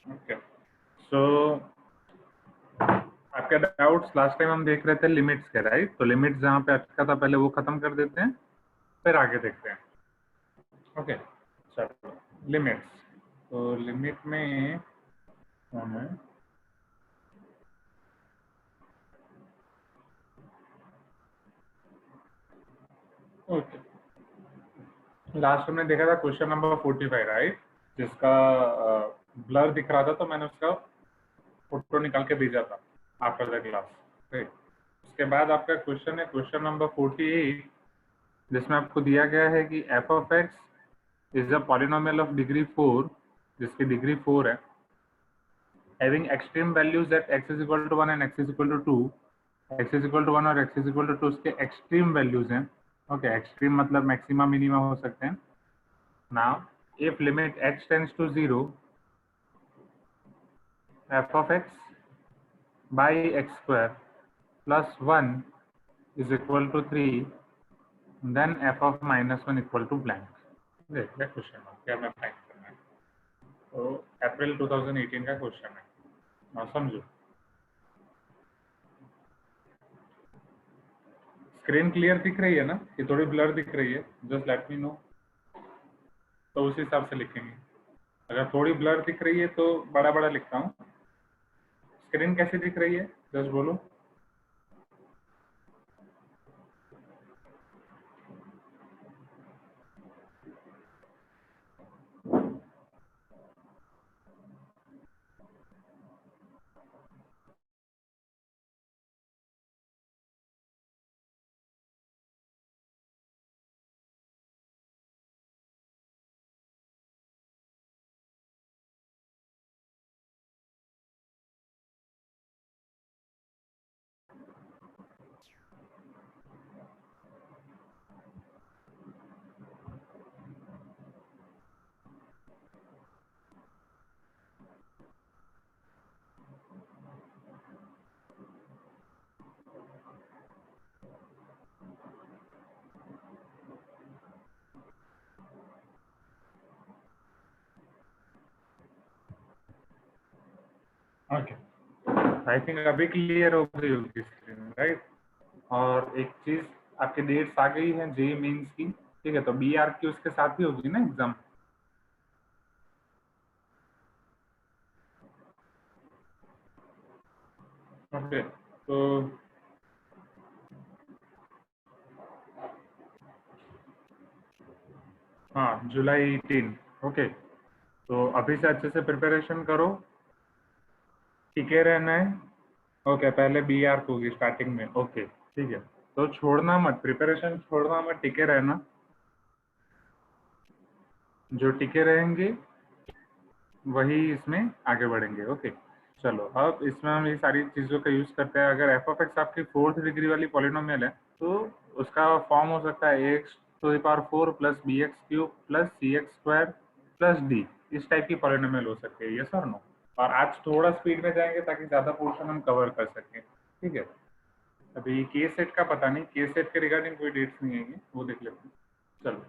Okay, सो आपके doubts last time हम देख रहे थे लिमिट्स के, राइट? तो लिमिट्स जहाँ पे अटका था पहले वो खत्म कर देते हैं, फिर आगे देखते हैं। ओके, चलो लिमिट्स। तो लिमिट में कौन है? ओके, लास्ट हमने देखा था क्वेश्चन नंबर 45, राइट? जिसका ब्लर दिख रहा था तो मैंने उसका फोटो निकाल के भेजा था आफ्टर द क्लास, राइट? उसके बाद आपका क्वेश्चन है क्वेश्चन नंबर 48, जिसमें आपको दिया गया है कि F of x is a polynomial of degree 4, जिसकी डिग्री 4 है, having extreme values at x is equal to 1 and x is equal to 2, x is equal to 1 और x is equal to 2 उसके एक्सट्रीम वैल्यूज हैं। Okay, extreme मतलब maximum minimum हो सकते हैं। Now if limit x tends to 0, f of x by x square plus 1 is equal to 3, then f of minus 1 equal to blank। देख ले question क्या मैं फाइंड करना है। तो अप्रैल 2018 का क्वेश्चन है, ना समझो। स्क्रीन क्लियर दिख रही है ना, कि थोड़ी ब्लर दिख रही है? जस्ट लेट मी नो, तो उस हिसाब से लिखेंगे। अगर थोड़ी ब्लर दिख रही है तो बड़ा बड़ा लिखता हूँ। स्क्रीन कैसी दिख रही है जस्ट बोलो। ओके, आई थिंक अभी क्लियर हो गई होगी स्क्रीन, राइट? और एक चीज, आपकी डेट्स आ गई है जेई मेंस की, ठीक है? तो बी आर की उसके साथ ही होगी ना एग्जाम? ओके, तो हाँ, जुलाई 18। ओके, तो अभी से अच्छे से प्रिपरेशन करो, टिके रहना है। ओके, पहले बी आर होगी स्टार्टिंग में। ओके, ठीक है, तो छोड़ना मत, प्रिपरेशन छोड़ना मत, टिके रहना। जो टिके रहेंगे वही इसमें आगे बढ़ेंगे। ओके, चलो अब इसमें हम ये सारी चीज़ों का यूज़ करते हैं। अगर एफ ऑफ एक्स आपकी फोर्थ डिग्री वाली पॉलिनोमियल है तो उसका फॉर्म हो सकता है X to the power 4 plus B X cube plus C X square plus D. इस टाइप की पॉलिनोमियल हो सकती है, यस और नो? और आज थोड़ा स्पीड में जाएंगे ताकि ज़्यादा पोर्शन हम कवर कर सकें, ठीक है? अभी के सेट का पता नहीं, के सेट के रिगार्डिंग कोई डेट्स नहीं आएंगी, वो देख लेते हैं। चलो,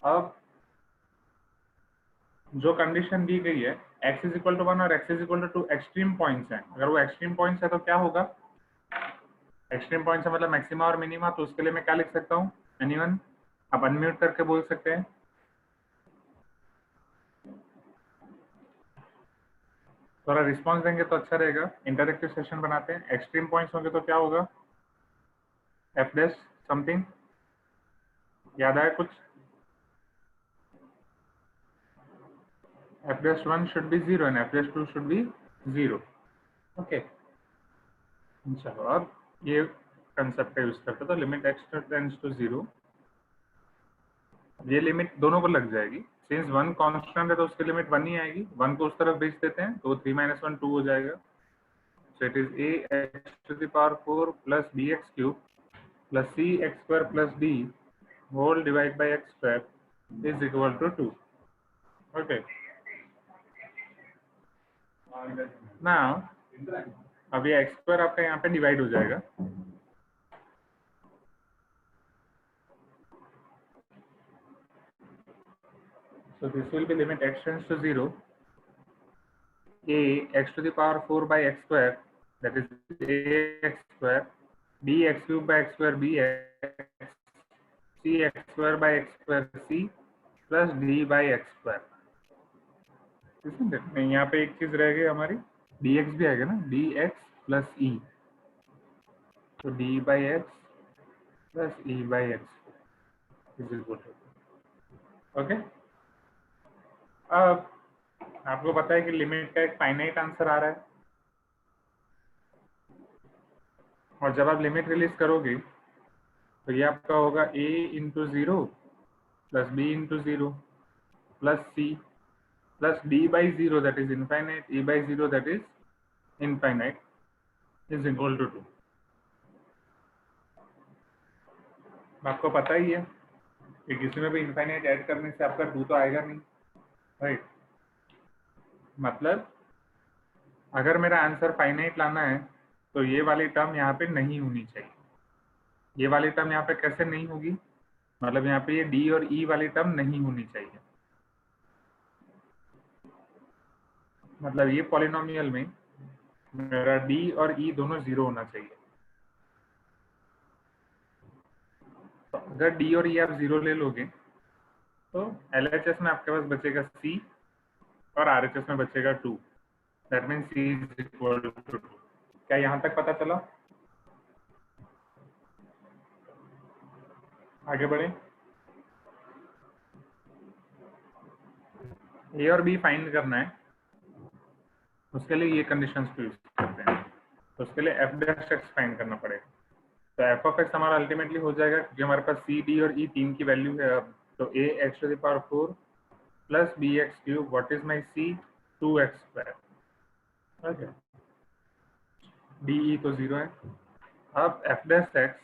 अब जो कंडीशन दी गई है, x इज इक्वल टू 1 और x is equal to 2 extreme points हैं। अगर वो एक्सट्रीम पॉइंट्स है तो क्या होगा? एक्सट्रीम पॉइंट्स है मतलब मैक्सिमा और मिनिमा। तो उसके लिए मैं क्या लिख सकता हूँ? एनीवन? आप अनम्यूट करके बोल सकते हैं, थोड़ा रिस्पॉन्स देंगे तो अच्छा रहेगा। इंटरेक्टिव सेशन बनाते हैं। एक्सट्रीम पॉइंट्स होंगे तो क्या होगा? एफ डैश समथिंग, याद आया कुछ? F dash 1 should be 0 and F dash 2 should be 0। Okay, चलो अब ये कंसेप्ट का यूज करते, तो लिमिट एक्स टेंड्स टू 0, ये लिमिट दोनों को लग जाएगी। सिंस वन कांस्टेंट है तो उसकी लिमिट 1 ही आएगी। 1 को उस तरफ भेज देते हैं तो 3 - 1 2 हो जाएगा। So it is A X to the power 4 plus B X cube plus C X square plus D whole divide by X square is equal to 2। Okay, ना अब ये एक्स स्क्वायर आपका यहाँ पे डिवाइड हो जाएगा। So this will be limit x tends to 0 a x to the power 4 by x square, that is ax square, b x cube by x square bx, c x square by x square c plus d by x square. नहीं, यहाँ पे एक चीज रह गई हमारी, dx भी आएगा ना, dx प्लस e, तो d by x plus e by x is equal to, okay. अब आपको पता है कि लिमिट का एक फाइनाइट आंसर आ रहा है, और जब आप लिमिट रिलीज करोगे तो ये आपका होगा a into zero plus b into zero plus c plus d by zero that is infinite, e by zero that is infinite is equal to 2। आपको पता ही है कि किसी में भी इनफाइनाइट ऐड करने से आपका 2 तो आएगा नहीं, राइट। मतलब अगर मेरा आंसर फाइनाइट लाना है तो ये वाली टर्म यहाँ पे नहीं होनी चाहिए। ये वाली टर्म यहाँ पे कैसे नहीं होगी, मतलब यहाँ पे ये d और e वाली टर्म नहीं होनी चाहिए। मतलब ये पॉलिनोमियल में मेरा d और e दोनों 0 होना चाहिए। तो अगर d और e आप 0 ले लोगे तो LHS में आपके पास बचेगा c और RHS में बचेगा 2, that means c is equal to 2। क्या यहाँ तक पता चला? आगे बढ़े। a और b फाइंड करना है, उसके लिए ये कंडीशंस को यूज करते हैं। तो उसके लिए f डैश x फाइंड करना पड़ेगा। तो f ऑफ x हमारा अल्टीमेटली हो जाएगा, क्योंकि हमारे पास c, d और e तीन की वैल्यू है अब, तो a x to the power 4 plus B X cube, what is my c, 2x square, okay. D E तो 0 है। अब f dash x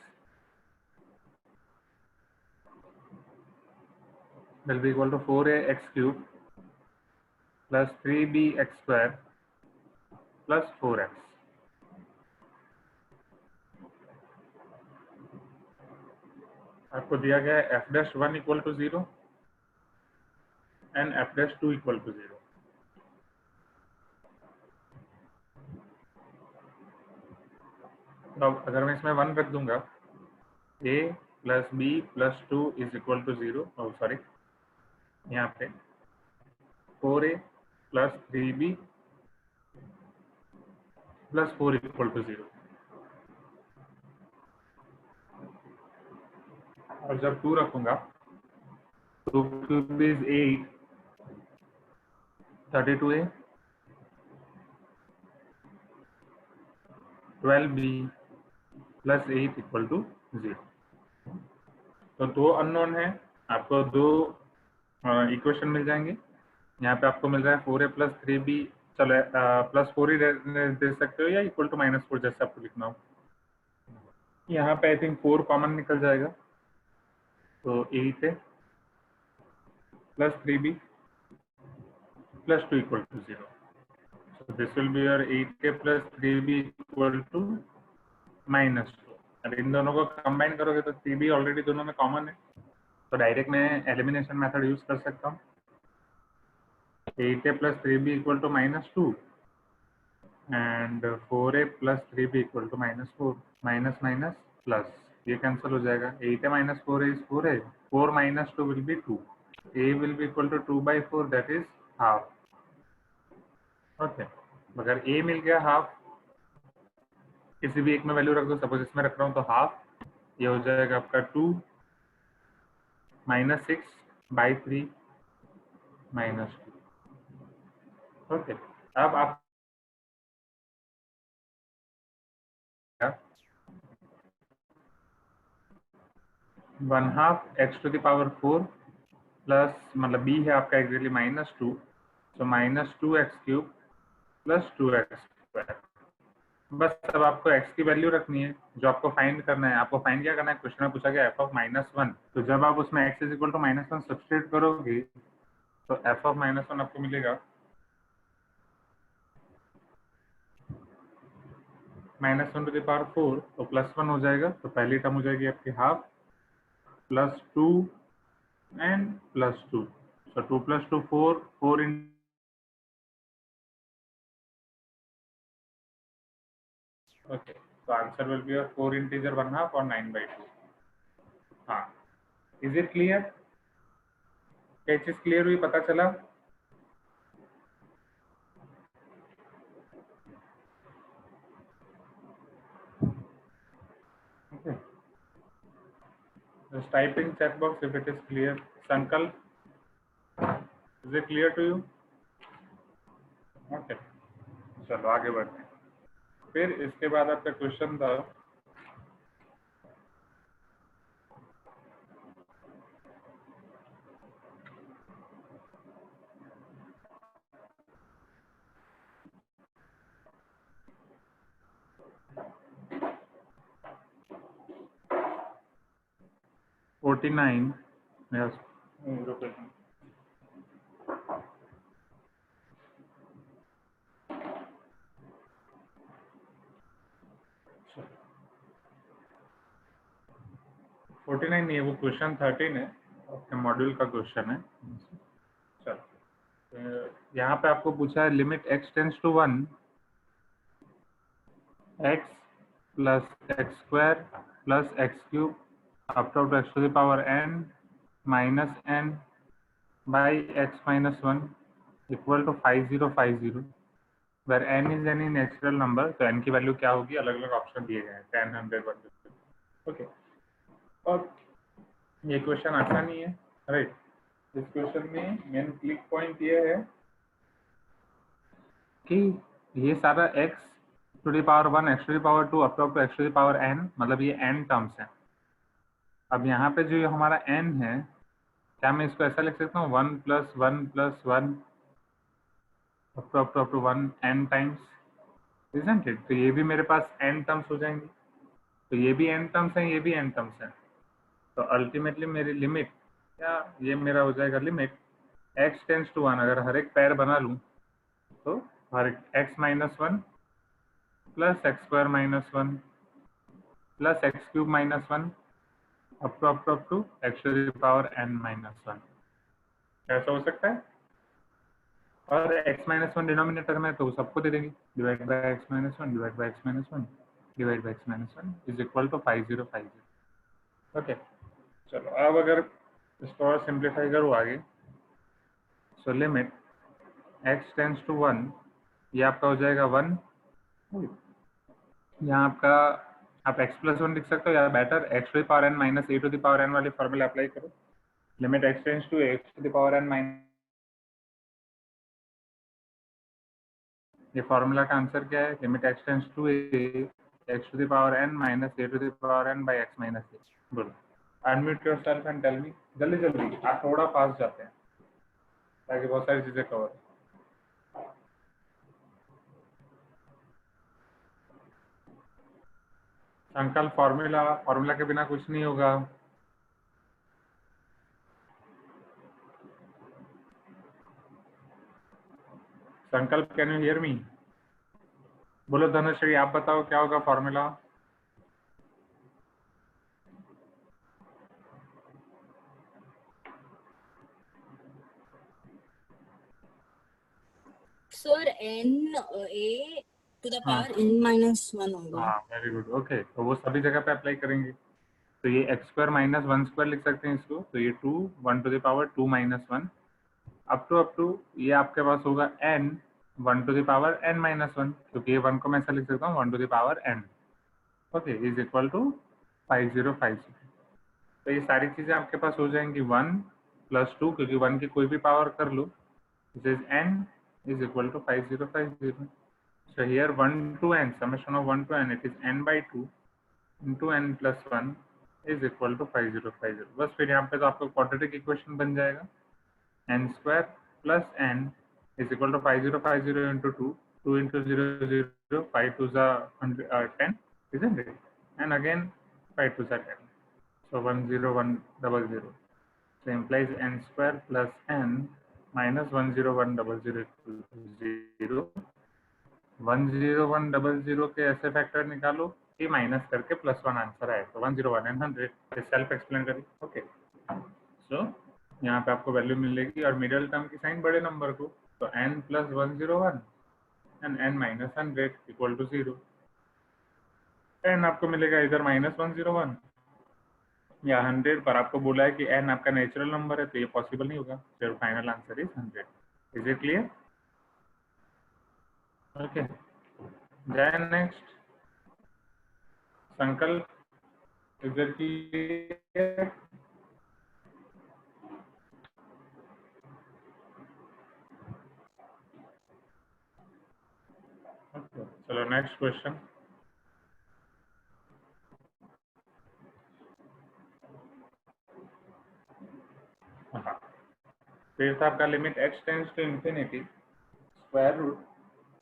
will be equal to 4ax cube plus 3bx square plus 4x। आपको दिया गया है f dash 1 equal to 0 and f dash 2 equal to 0। अब अगर मैं इसमें 1 रख दूंगा, a plus B plus 2 is equal to 0, sorry यहाँ पे 4a plus 3b plus 4 equal to 0। और जब 2 रखूंगा, 2 cube is 8, 32a, 12b plus 8 equal to 0। तो दो अननोन है, आपको दो इक्वेशन मिल जाएंगे। यहाँ पे आपको मिल रहा है 4a प्लस 3b, चलो प्लस 4 ही दे सकते हो या इक्वल टू -4, जैसे आपको लिखना हो। यहाँ पे आई थिंक 4 कॉमन निकल जाएगा, तो 8a plus 3b plus 2 equal to 0। So this will be your 8a plus 3b equal to -2। अब इन दोनों को कंबाइन करोगे तो 3b ऑलरेडी दोनों में कॉमन है, तो डायरेक्ट मैं एलिमिनेशन मेथड यूज कर सकता हूँ। 8a plus 3b equal to -2 and 4a plus 3b equal to -4, minus minus plus, ये कैंसिल हो जाएगा। 8a minus 4a is 4a, 4 minus 2 will be 2, a will be equal to 2 by 4, that is half, okay. अगर a मिल गया half, किसी भी एक में value रख दो, सपोज इसमें रख रहा हूँ तो हाफ, ये हो जाएगा आपका 2 माइनस 6 बाई 3 माइनस 2, ओके। अब आप 1/2 x to the power 4 plus, मतलब b है आपका एक्चुअली -2, तो -2x cube plus 2x square. बस अब आपको x की वैल्यू रखनी है, जो आपको फाइंड करना है। आपको फाइंड क्या करना है, क्वेश्चन में पूछा गया f ऑफ -1, तो जब आप उसमें x is equal to -1 substitute करोगे तो f ऑफ -1 आपको मिलेगा -1 टू द पावर 4, तो +1 हो जाएगा, तो पहली टर्म हो जाएगी आपकी half plus 2 and plus 2, so 2 + 2 4, 4 in Okay, so answer will be a 4 integer 1/2 or 9/2. हाँ, is it clear? क्या चीज क्लियर हुई, पता चला? Okay, just type in chat box if it is clear. Sankalp, is it clear to you? Okay, चलो आगे बढ़ते हैं। फिर इसके बाद आपका क्वेश्चन था $49. Yes. $49 नहीं है, वो क्वेश्चन 13 है, आपके मॉड्यूल का क्वेश्चन है। चलो, यहाँ पे आपको पूछा है limit x tends to 1 x plus X square plus X cube up to x to the power n minus n by x minus 1 equal to 5050, where n is any natural number. तो n की value क्या होगी, अलग अलग option दिए गए हैं, 10, 100, 150। Okay, और ये क्वेश्चन आसान ही है, राइट। इस क्वेश्चन में मेन क्लिक पॉइंट ये है कि ये सारा x to the power 1, x to the power 2 up to x to the power n, मतलब ये n टर्म्स है। अब यहाँ पे जो हमारा n है, क्या मैं इसको ऐसा लिख सकता हूँ 1 + 1 + 1 up to 1 n times, isn't it? तो ये भी मेरे पास n टर्म्स हो जाएंगे, तो ये भी n टर्म्स हैं, ये भी n टर्म्स हैं। तो अल्टीमेटली मेरी लिमिट क्या, ये मेरा हो जाएगा लिमिट x टेंड्स टू 1। अगर हर एक पैर बना लूँ तो हर x minus 1 plus x square minus 1 plus x cube minus 1 up to x to the power n minus 1, ऐसा हो सकता है। और x minus 1 डिनोमिनेटर में, तो सबको दे देंगे, divide by x minus 1 divide by x minus 1 divide by x minus 1 is equal to 5050। Okay, चलो अब अगर इसको और सिंप्लीफाई करूँ आगे, so limit x tends to 1, ये आपका हो जाएगा 1। यहाँ आपका आप x + 1 लिख सकते हो, या better x to the power n minus a to the power n वाली फॉर्मूला अप्लाई करो। Limit x tends to x to the power n minus, ये फॉर्मूला का आंसर क्या है, limit x tends to x to the power n minus a to the power n by x minus a। बोलो, unmute yourself and tell me, जल्दी जल्दी, आप थोड़ा fast जाते हैं ताकि बहुत सारी चीजें कवर। अंकल फॉर्मूला के बिना कुछ नहीं होगा। संकल्प, कैन यू हियर मी? बोलो धनुश्री, आप बताओ क्या होगा formula? Sir n a to the power n minus 1 होगा। हाँ, वेरी गुड। ओके, तो वो सभी जगह पे अप्लाई करेंगे। तो ये x स्क्वायर माइनस 1 स्क्वायर लिख सकते हैं इसको, तो ये 2 1 to the power 2 minus 1 up to ये आपके पास होगा n 1 to the power n minus 1, क्योंकि ये 1 को मैं ऐसा लिख सकता हूँ 1 to the power n। Okay, is equal to 5050। तो ये सारी चीजें आपके पास हो जाएंगी 1 + 2, क्योंकि 1 की कोई भी पावर कर लो, this is n is equal to 5050। So here 1 to n, summation of 1 to n, it is n by 2 into n plus 1 is equal to 5050। बस फिर यहाँ पे तो आपका क्वाड्रेटिक इक्वेशन बन जाएगा, n square plus n is equal to 5050 into 2, 2 into 0 0, 5 2s are 10, isn't it? And again 5 2s are 10, so 10100, so implies n square plus n minus 10100 equal to 0। 10100 के ऐसे फैक्टर निकालो कि माइनस करके +1 answer आए, तो 101 and 100 self explain करिए। Okay, so यहाँ पे आपको वैल्यू मिलेगी, और मिडिल टर्म की साइन बड़े नंबर को, तो n + 101 and n - 100 equal to 0। N आपको मिलेगा इधर -101 या 100, पर आपको बोला है कि एन आपका नेचुरल नंबर है तो ये पॉसिबल नहीं होगा, फिर final answer is 100। Is it clear? Okay, then next Sankalp, is it clear? Okay, चलो नेक्स्ट क्वेश्चन। हाँ, फिर था आपका limit x tends to infinity square root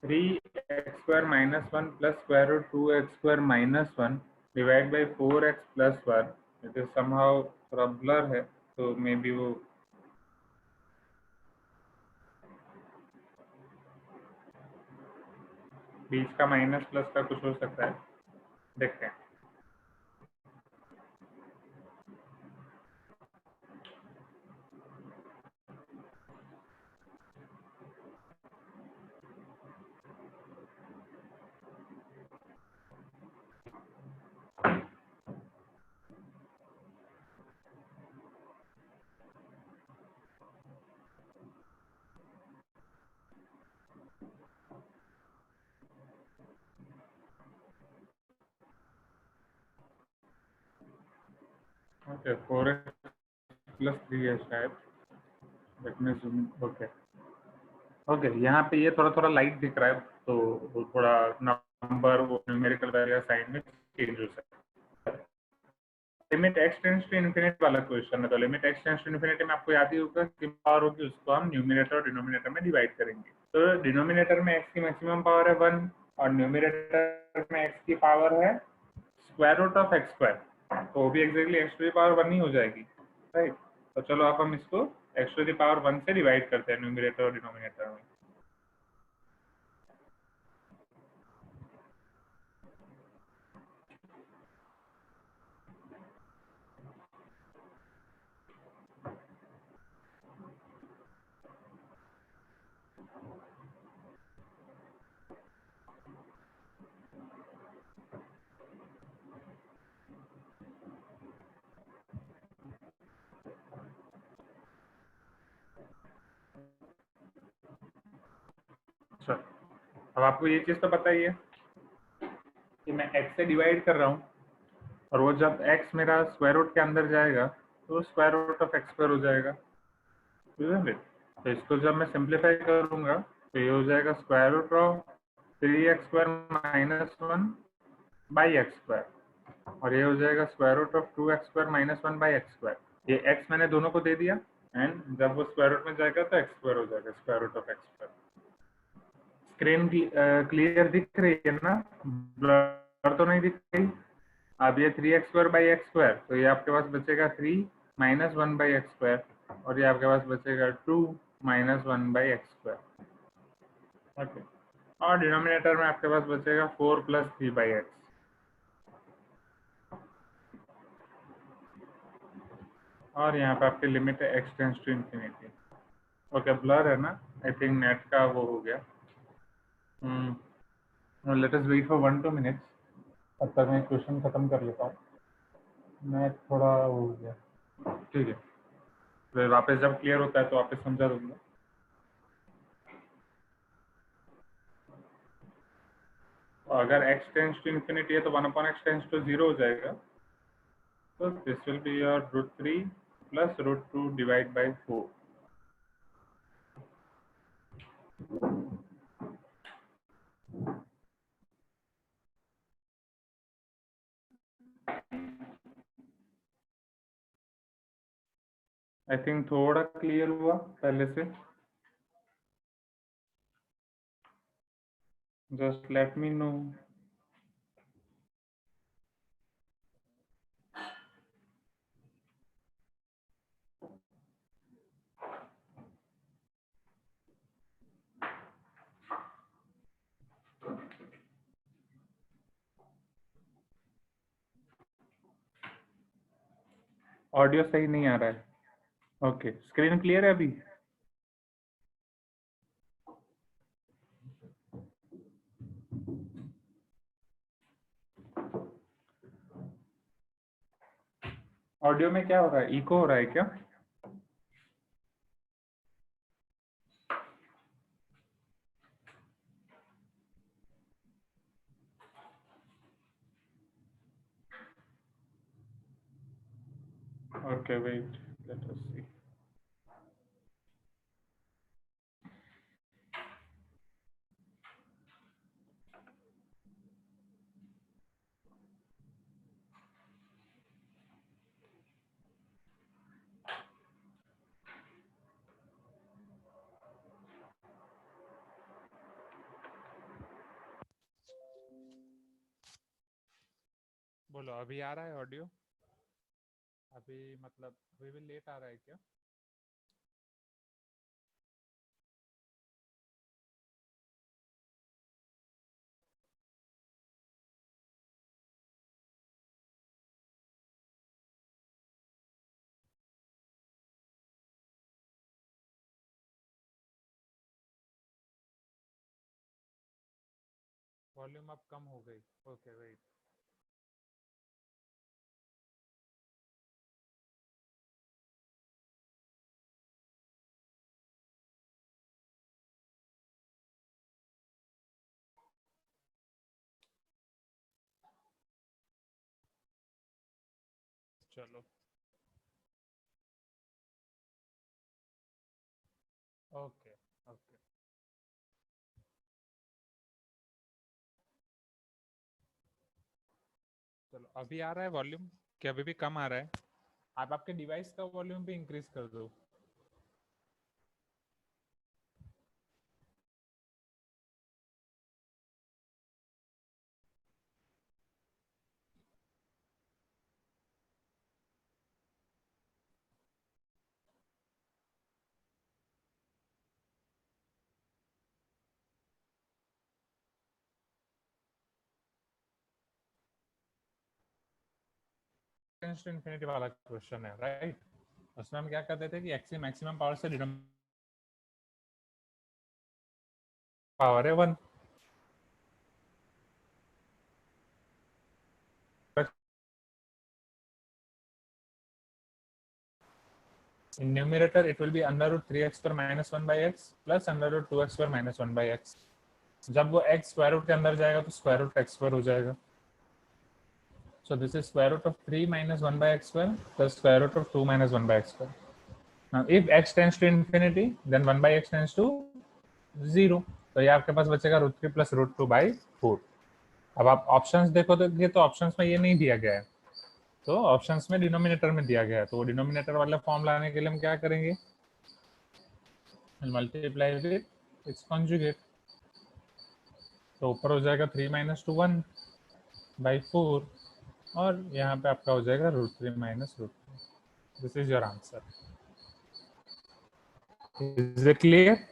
3x² - 1 plus square root 2x² - 1 divide by 4x + 1। It is somehow थोड़ा blur है तो may be वो बीच का माइनस प्लस का कुछ हो सकता है, देखते हैं। ओके, 4x + 3 है शायद, let me zoom. Okay okay, यहाँ पे ये थोड़ा थोड़ा लाइट दिख रहा है तो वो थोड़ा नंबर वो न्यूमेरिकल वैल्यू या साइन में चेंज हो सकता है। Limit x tends to infinity वाला क्वेश्चन है, तो limit x tends to infinity में आपको याद ही होगा कि पावर होगी उसको हम न्यूमिनेटर और डिनोमिनेटर में डिवाइड करेंगे। तो डिनोमिनेटर में x की मैक्सिमम पावर है 1 और न्यूमिनेटर में x की पावर है स्क्वायर रूट ऑफ x², तो वो भी एग्जैक्टली x⁴ ही हो जाएगी, राइट। तो चलो आप हम इसको x⁴ से डिवाइड करते हैं न्यूमिनेटर और डिनोमिनेटर में। अच्छा, अब आपको ये चीज तो पता ही है कि मैं x से डिवाइड कर रहा हूँ और वो जब x मेरा स्क्वायर रूट के अंदर जाएगा तो स्क्वायर रूट ऑफ x² हो जाएगा, तो इसको जब मैं सिंप्लीफाई करूंगा तो ये हो जाएगा square root of 3x² - 1 by x², और ये हो जाएगा square root of 2x² - 1 by x²। ये x मैंने दोनों को दे दिया एंड जब वो स्क्वायर रूट में जाएगा तो x² हो जाएगा, square root of x²। Screen clear दिख रही है ना? ब्लर तो नहीं दिख रही? अब ये 3x² बाई x², तो ये आपके पास बचेगा 3 - 1 बाई x² और ये आपके पास बचेगा 2 - 1 बाई x²। ओके, और डिनोमिनेटर में आपके पास बचेगा 4 + 3 बाई x। और यहाँ पे आपकी लिमिट है x tends to infinity. Okay, blur है ना? आई थिंक नेट का वो हो गया। Let us wait for 1-2 minutes, तब तक मैं क्वेश्चन खत्म कर लेता हूँ। नेट थोड़ा हो गया, ठीक है, फिर वापस जब क्लियर होता है तो वापस समझा दूंगा। अगर x टेंड्स टू इंफिनिटी है तो 1/x टेंड्स टू 0 हो जाएगा, तो this will be your √3 + √2 divide by 4। I think थोड़ा क्लियर हुआ पहले से, just let me no. Audio सही नहीं आ रहा है। ओके, स्क्रीन क्लियर है अभी? ऑडियो में क्या हो रहा है, इको हो रहा है क्या? Okay, wait. Let us see. बोलो, अभी आ रहा है ऑडियो? अभी मतलब अभी भी लेट आ रहा है क्या? वॉल्यूम अब कम हो गई। Okay wait. चलो ओके ओके। चलो अभी आ रहा है वॉल्यूम, कि अभी भी कम आ रहा है? आप आपके डिवाइस का वॉल्यूम भी इंक्रीज कर दो। इन्फिनिटी वाला क्वेश्चन है राइट। उसमें हम क्या करते थे कि एक्स की मैक्सिमम पावर से डिनोमिनेटर पावर है 1। In numerator, it will be under root 3x square minus 1 by x plus under root 2x square minus 1 by x. जब वो x स्क्वायर रूट के अंदर जाएगा तो स्क्वायर रूट x स्क्वायर हो जाएगा. So this is square root of 3 minus 1 by x square plus square root of 2 minus 1 by x square. Now if x tends to infinity, then 1 by x tends to 0. तो ये आपके पास बचेगा √3 plus √2 by 4. अब आप options देखो तो options में ये नहीं दिया गया है, तो ऑप्शंस में डिनोमिनेटर में दिया गया है, तो वो डिनोमिनेटर वाला फॉर्म लाने के लिए हम क्या करेंगे, मल्टीप्लाई विद इट्स कॉन्जुगेट। तो ऊपर हो जाएगा 3 माइनस 2 1 बाई 4 और यहाँ पे आपका हो जाएगा √3 minus √2। This is your answer. Is it clear?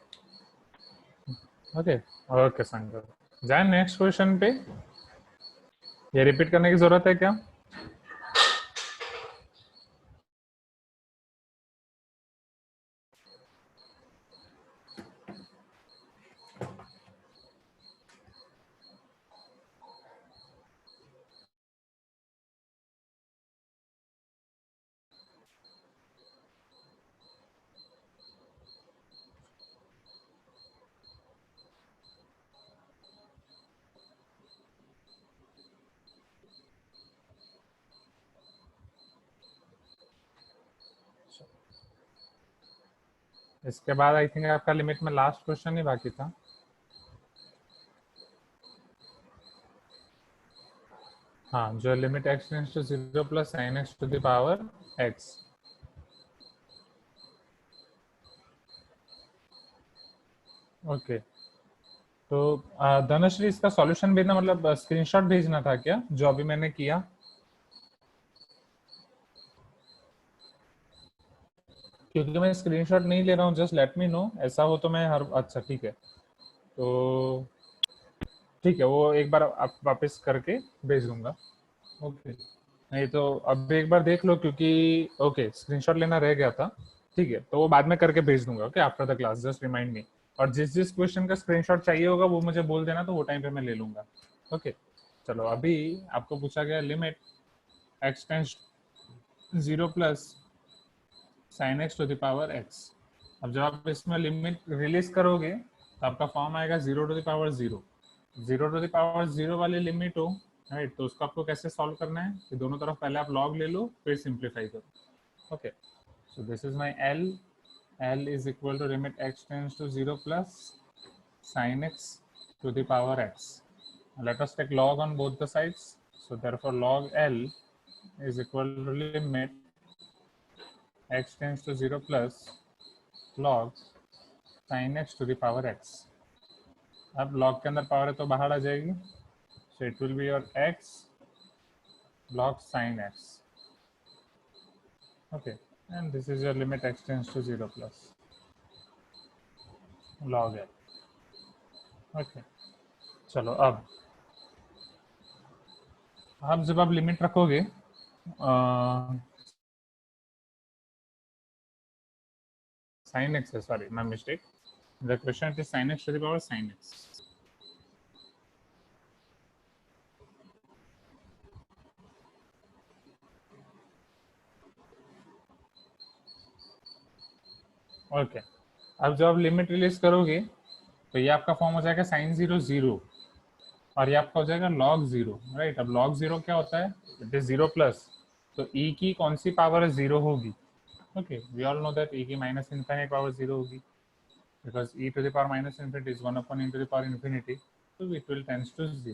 Okay okay Sanjay, जाए नेक्स्ट क्वेश्चन पे। ये रिपीट करने की जरूरत है क्या? इसके बाद आई थिंक आपका लिमिट में लास्ट क्वेश्चन ही बाकी था। हाँ, जो limit x tends to 0 plus sin x to the power x। Okay, तो धनश्री इसका सॉल्यूशन भेजना मतलब स्क्रीनशॉट भेजना था क्या, जो अभी मैंने किया? क्योंकि मैं स्क्रीनशॉट नहीं ले रहा हूँ, जस्ट लेट मी नो, ऐसा हो तो मैं हर अच्छा ठीक है, तो ठीक है वो एक बार आप वापस करके भेज दूंगा। ओके, नहीं तो अब एक बार देख लो, क्योंकि ओके स्क्रीनशॉट लेना रह गया था। ठीक है, तो वो बाद में करके भेज दूंगा। Okay, after the class just remind me, और जिस जिस क्वेश्चन का स्क्रीनशॉट चाहिए होगा वो मुझे बोल देना, तो वो टाइम पे मैं ले लूंगा। ओके, चलो अभी आपको पूछा गया limit x tends 0 plus sine x to the power x. अब जब आप इसमें लिमिट रिलीज करोगे तो आपका फॉर्म आएगा 0 to the power 0। 0 to the power 0 वाली लिमिट हो, राइट, तो उसको आपको कैसे सॉल्व करना है कि दोनों तरफ पहले आप लॉग ले लो फिर सिंप्लीफाई करो। Okay, so this is my L is equal to limit x tends to 0 plus sin x to the power x. Let us take log on both the sides. So therefore log L is equal to limit x tends to 0 plus log sin x to the power x. अब log के अंदर power है तो बाहर आ जाएगी, so it will be your x log sin x. Okay, and this is your limit x tends to 0 plus log L. Okay, चलो अब जब आप लिमिट रखोगे sin x है, sorry my mistake, the question is sin x to the power sin x. Okay, अब जब आप limit release करोगे तो ये आपका फॉर्म हो जाएगा sin 0 0 और ये आपका हो जाएगा log 0, राइट। अब log 0 क्या होता है, इट इज 0 प्लस, तो e की कौन सी पावर 0 होगी। Okay, we all know that e की माइनस इनफाइनाइट पावर 0 होगी because e to the power minus infinity is 1 upon e to the power infinity, so it will tends to 0.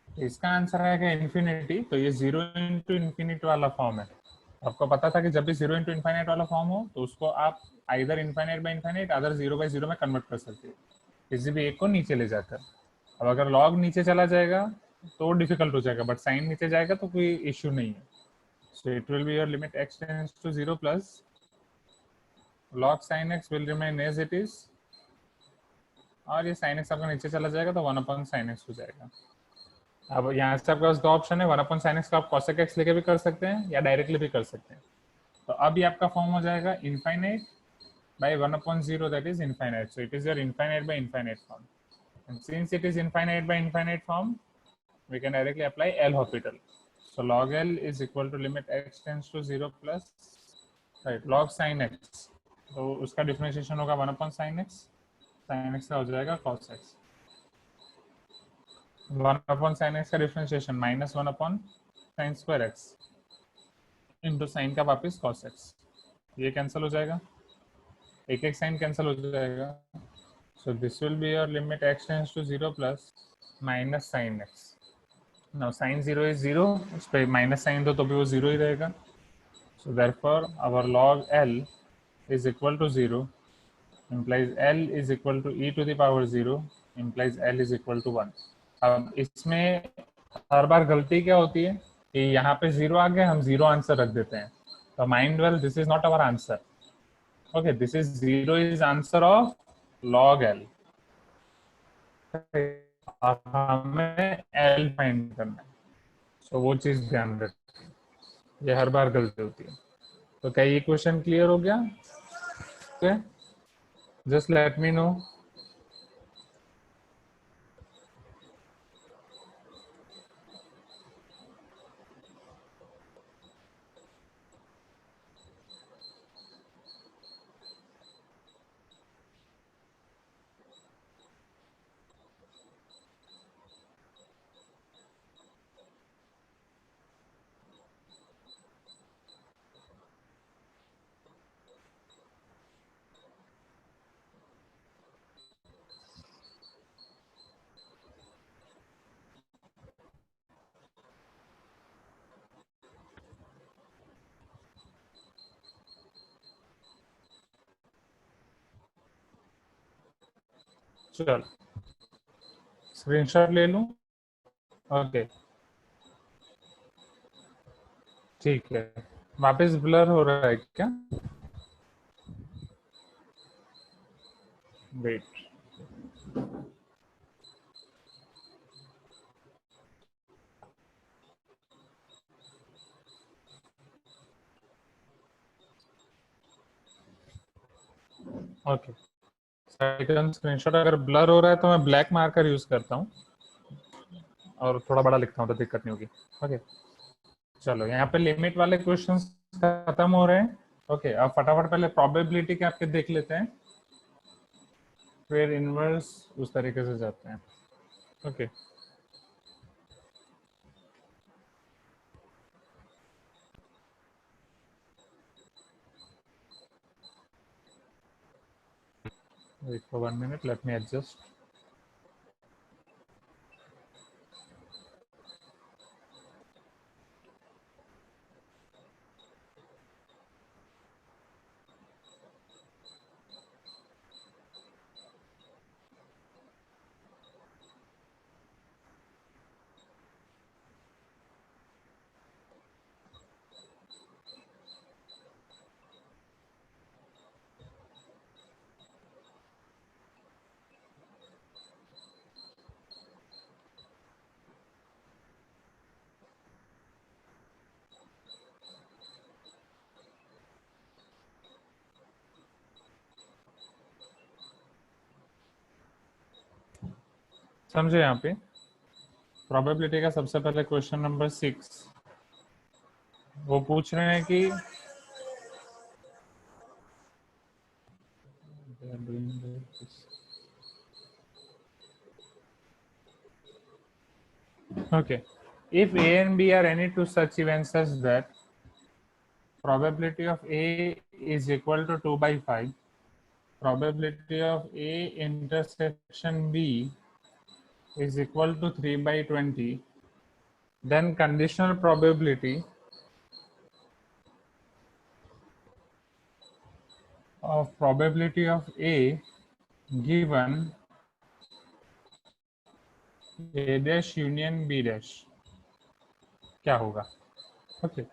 तो इसका answer आएगा infinity, तो ये 0 into infinity वाला form है। आपको पता था कि जब भी 0 इंटू इन्फाइनाइट वाला फॉर्म हो तो उसको आप either infinite by infinite other 0 by 0 में कन्वर्ट कर सकते हो, किसी भी एक को नीचे ले जाकर। अब अगर लॉग नीचे चला जाएगा तो डिफिकल्ट हो जाएगा, बट साइन नीचे जाएगा तो कोई इश्यू नहीं है। So it will be your limit x tends to 0 plus log sin x will remain as it is, और ये sin x आपका नीचे चला जाएगा तो 1 upon sin x हो जाएगा। अब यहाँ से आपके पास दो ऑप्शन है, 1 upon sin x को आप cosec x लेके भी कर सकते हैं या डायरेक्टली भी कर सकते हैं। तो अब ये आपका फॉर्म हो जाएगा infinite by 1 upon 0 that is infinite, so it is your infinite by infinite form, and since it is infinite by infinite form we can directly apply L'Hopital. So log L is equal to limit x tends to 0 plus, right, log sin x, तो उसका differentiation होगा 1 upon sin x, sin x का हो जाएगा cos x, 1 upon sin x का differentiation minus 1 upon sin square x into sine का वापस cos x, ये कैंसिल हो जाएगा, एक एक साइन कैंसिल हो जाएगा, so this will be your limit x tends to 0 plus minus sin x. Now sin 0 is 0, उस पर माइनस साइन दो तो भी वो 0 ही रहेगा, so therefore our log L is equal to 0 implies L is equal to e to the power 0 implies L is equal to 1. अब इसमें हर बार गलती क्या होती है कि यहाँ पे 0 आ गया, हम 0 आंसर रख देते हैं, तो mind well this is not our answer. Okay, this is 0 is answer of log L, हमें L फाइंड करना है, तो वो चीज ध्यान रखें, ये हर बार गलती होती है। तो क्या ये क्वेश्चन क्लियर हो गया? Okay, just let me no. चल स्क्रीनशॉट ले लूं? ओके ठीक है, वापस ब्लर हो रहा है क्या? वेट, ओके, सेकंड स्क्रीनशॉट अगर ब्लर हो रहा है तो मैं ब्लैक मार्कर यूज करता हूँ और थोड़ा बड़ा लिखता हूँ तो दिक्कत नहीं होगी। ओके, चलो यहाँ पे लिमिट वाले क्वेश्चंस खत्म हो रहे हैं। ओके, अब फटाफट पहले प्रोबेबिलिटी के आपके देख लेते हैं, फिर इनवर्स उस तरीके से जाते हैं। Okay, wait for 1 minute, let me adjust. समझे यहाँ पे प्रोबेबिलिटी का सबसे पहले क्वेश्चन नंबर 6 वो पूछ रहे हैं कि okay, if A and B are any two such events such that probability of A is equal to 2 by 5, probability of A intersection B is equal to 3 by 20, then conditional probability of probability of A given A dash union B dash क्या होगा? Okay,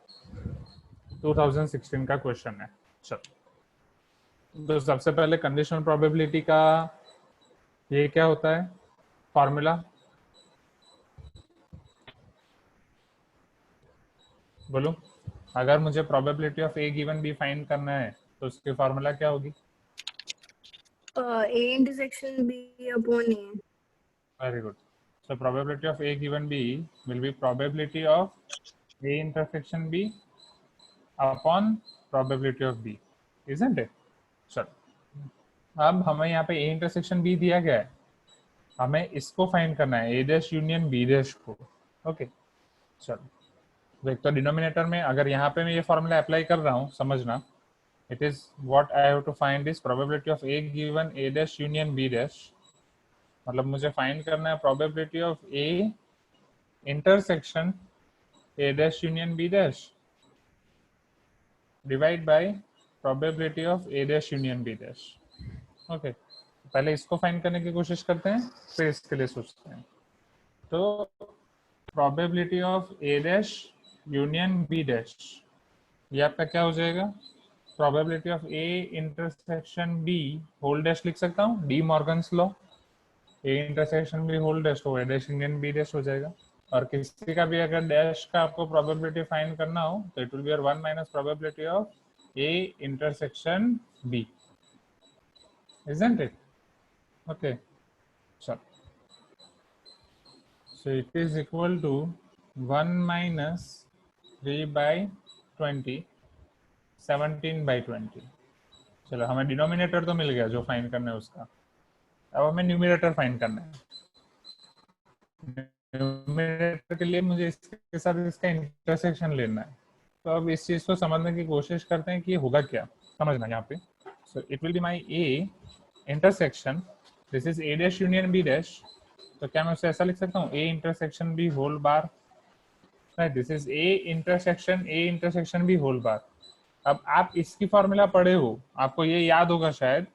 2016 का question है। चलो, तो सबसे पहले conditional probability का ये क्या होता है फॉर्मूला? बोलो, अगर मुझे probability of A given B find करना है तो उसकी फॉर्मूला क्या होगी? A intersection B upon A. Very good. So probability of A given B will be probability of A intersection B upon probability of B, isn't it? चलो, अब हमें यहाँ पे ए इंटरसेक्शन बी दिया गया है, हमें इसको फाइंड करना है, ए डैश यूनियन बी डैश को। ओके, चलो, एक तो डिनोमिनेटर में अगर यहाँ पे मैं ये फॉर्मूला अप्लाई कर रहा हूँ, समझना, it is what I have to find is probability of A given A dash union B dash, मतलब मुझे फाइंड करना है probability of A intersection A dash union B dash divide by probability of A dash union B dash। Okay, पहले इसको find करने की कोशिश करते हैं, फिर इसके लिए सोचते हैं। तो probability of A dash union B dash ये आपका क्या हो जाएगा? Probability of A intersection B whole dash लिख सकता हूँ, De Morgan's law, A intersection B whole dash तो A dash Indian B dash हो जाएगा। और किसी का भी अगर डैश का आपको प्रोबेबिलिटी फाइंड करना हो तो it will be 1 minus probability of A intersection B, isn't it? Okay, चलो, so it is equal to 1 minus 3 by 20, 17 by 20। चलो, हमें डिनोमिनेटर तो मिल गया जो फाइंड करना है उसका, अब हमें न्यूमरेटर फाइंड करना है। न्यूमरेटर के लिए मुझे इसके साथ इसका इंटरसेक्शन लेना है। तो अब इस चीज को समझने की कोशिश करते हैं कि ये होगा क्या, समझना यहाँ पे। So it will be my A intersection, this is A dash union B dash, तो क्या मैं उसे ऐसा लिख सकता हूँ, A intersection B whole bar, this is A intersection B whole bar. अब आप इसकी फॉर्मूला पढ़े हो, आपको ये याद होगा शायद,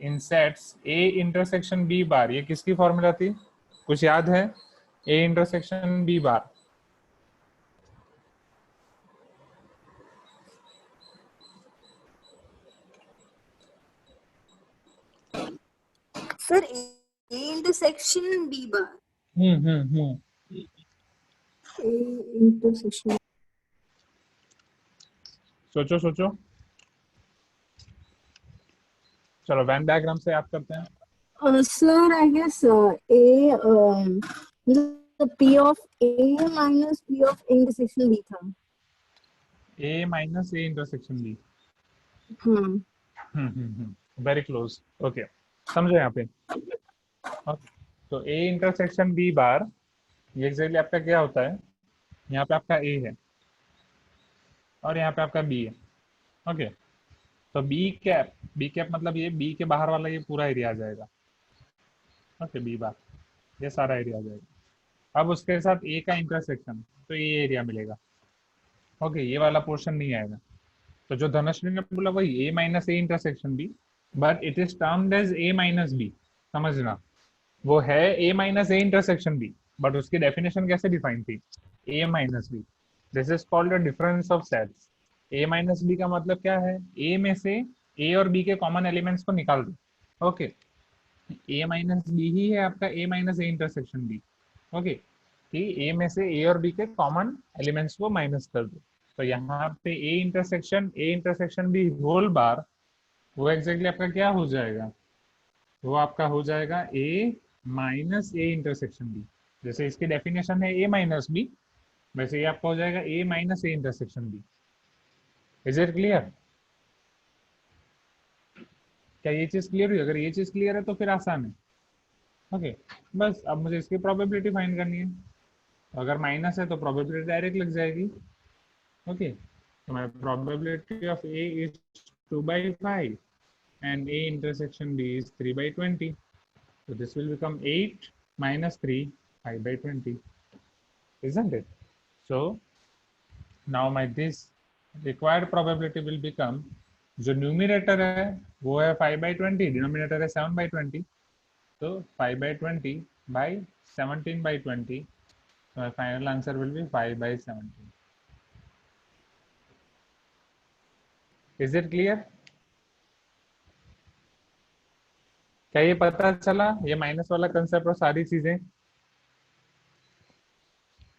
in sets A intersection B bar, ये किसकी फॉर्मूला थी, कुछ याद है? A intersection B bar, Sir, A intersection B bar. A intersection. सोचो सोचो, चलो वैन डायग्राम से याद करते हैं। Sir, I guess A तो P of A minus P of intersection B था। A minus A intersection B। हाँ वेरी क्लोज। ओके, समझो यहाँ पे। Okay, तो A इंटरसेक्शन B बार, ये एग्जैक्टली आपका क्या होता है, यहाँ पे आपका A है और यहाँ पे आपका B है। ओके, तो बी कैप मतलब ये बी के बाहर वाला ये पूरा एरिया आ जाएगा। ओके, बी बार ये सारा एरिया आ जाएगा। अब उसके साथ ए का इंटरसेक्शन, तो ये एरिया मिलेगा। ओके, ये वाला पोर्शन नहीं आएगा। तो जो धनश्री ने बोला वही A minus A intersection B, but it is termed as A minus B. समझना, वो है A minus A intersection B, but उसकी डेफिनेशन कैसे डिफाइन थी, A minus B. This is called the difference of sets. A minus B का मतलब क्या है, ए में से ए और बी के कॉमन एलिमेंट्स को निकाल दो। ओके, ए माइनस बी ही है आपका A minus A intersection B. Okay, कि ए में से ए और बी के कॉमन एलिमेंट्स को माइनस कर दो। तो यहाँ पे A intersection B whole bar, वो एग्जैक्टली आपका क्या हो जाएगा, वो आपका हो जाएगा A minus A intersection B. जैसे इसकी डेफिनेशन है ए माइनस बी, वैसे ये आपका हो जाएगा A minus A intersection B. Is it clear? क्या ये चीज क्लियर हुई? अगर ये चीज क्लियर है तो फिर आसान है। ओके, बस अब मुझे इसकी प्रोबेबिलिटी फाइंड करनी है। अगर माइनस है तो प्रोबेबिलिटी डायरेक्ट लग जाएगी। ओके, तो my probability of A is 2/5 and A intersection B is 3/20. So this will become 8 minus 3, 5/20, isn't it? So now my this required probability will become, जो numerator है वो है 5/20, डिनोमिनेटर है 7/20, तो 5/20 by 17/20, so my final answer will be 5/17. Is it clear? क्या ये पता चला, ये माइनस वाला कंसेप्ट और सारी चीजें?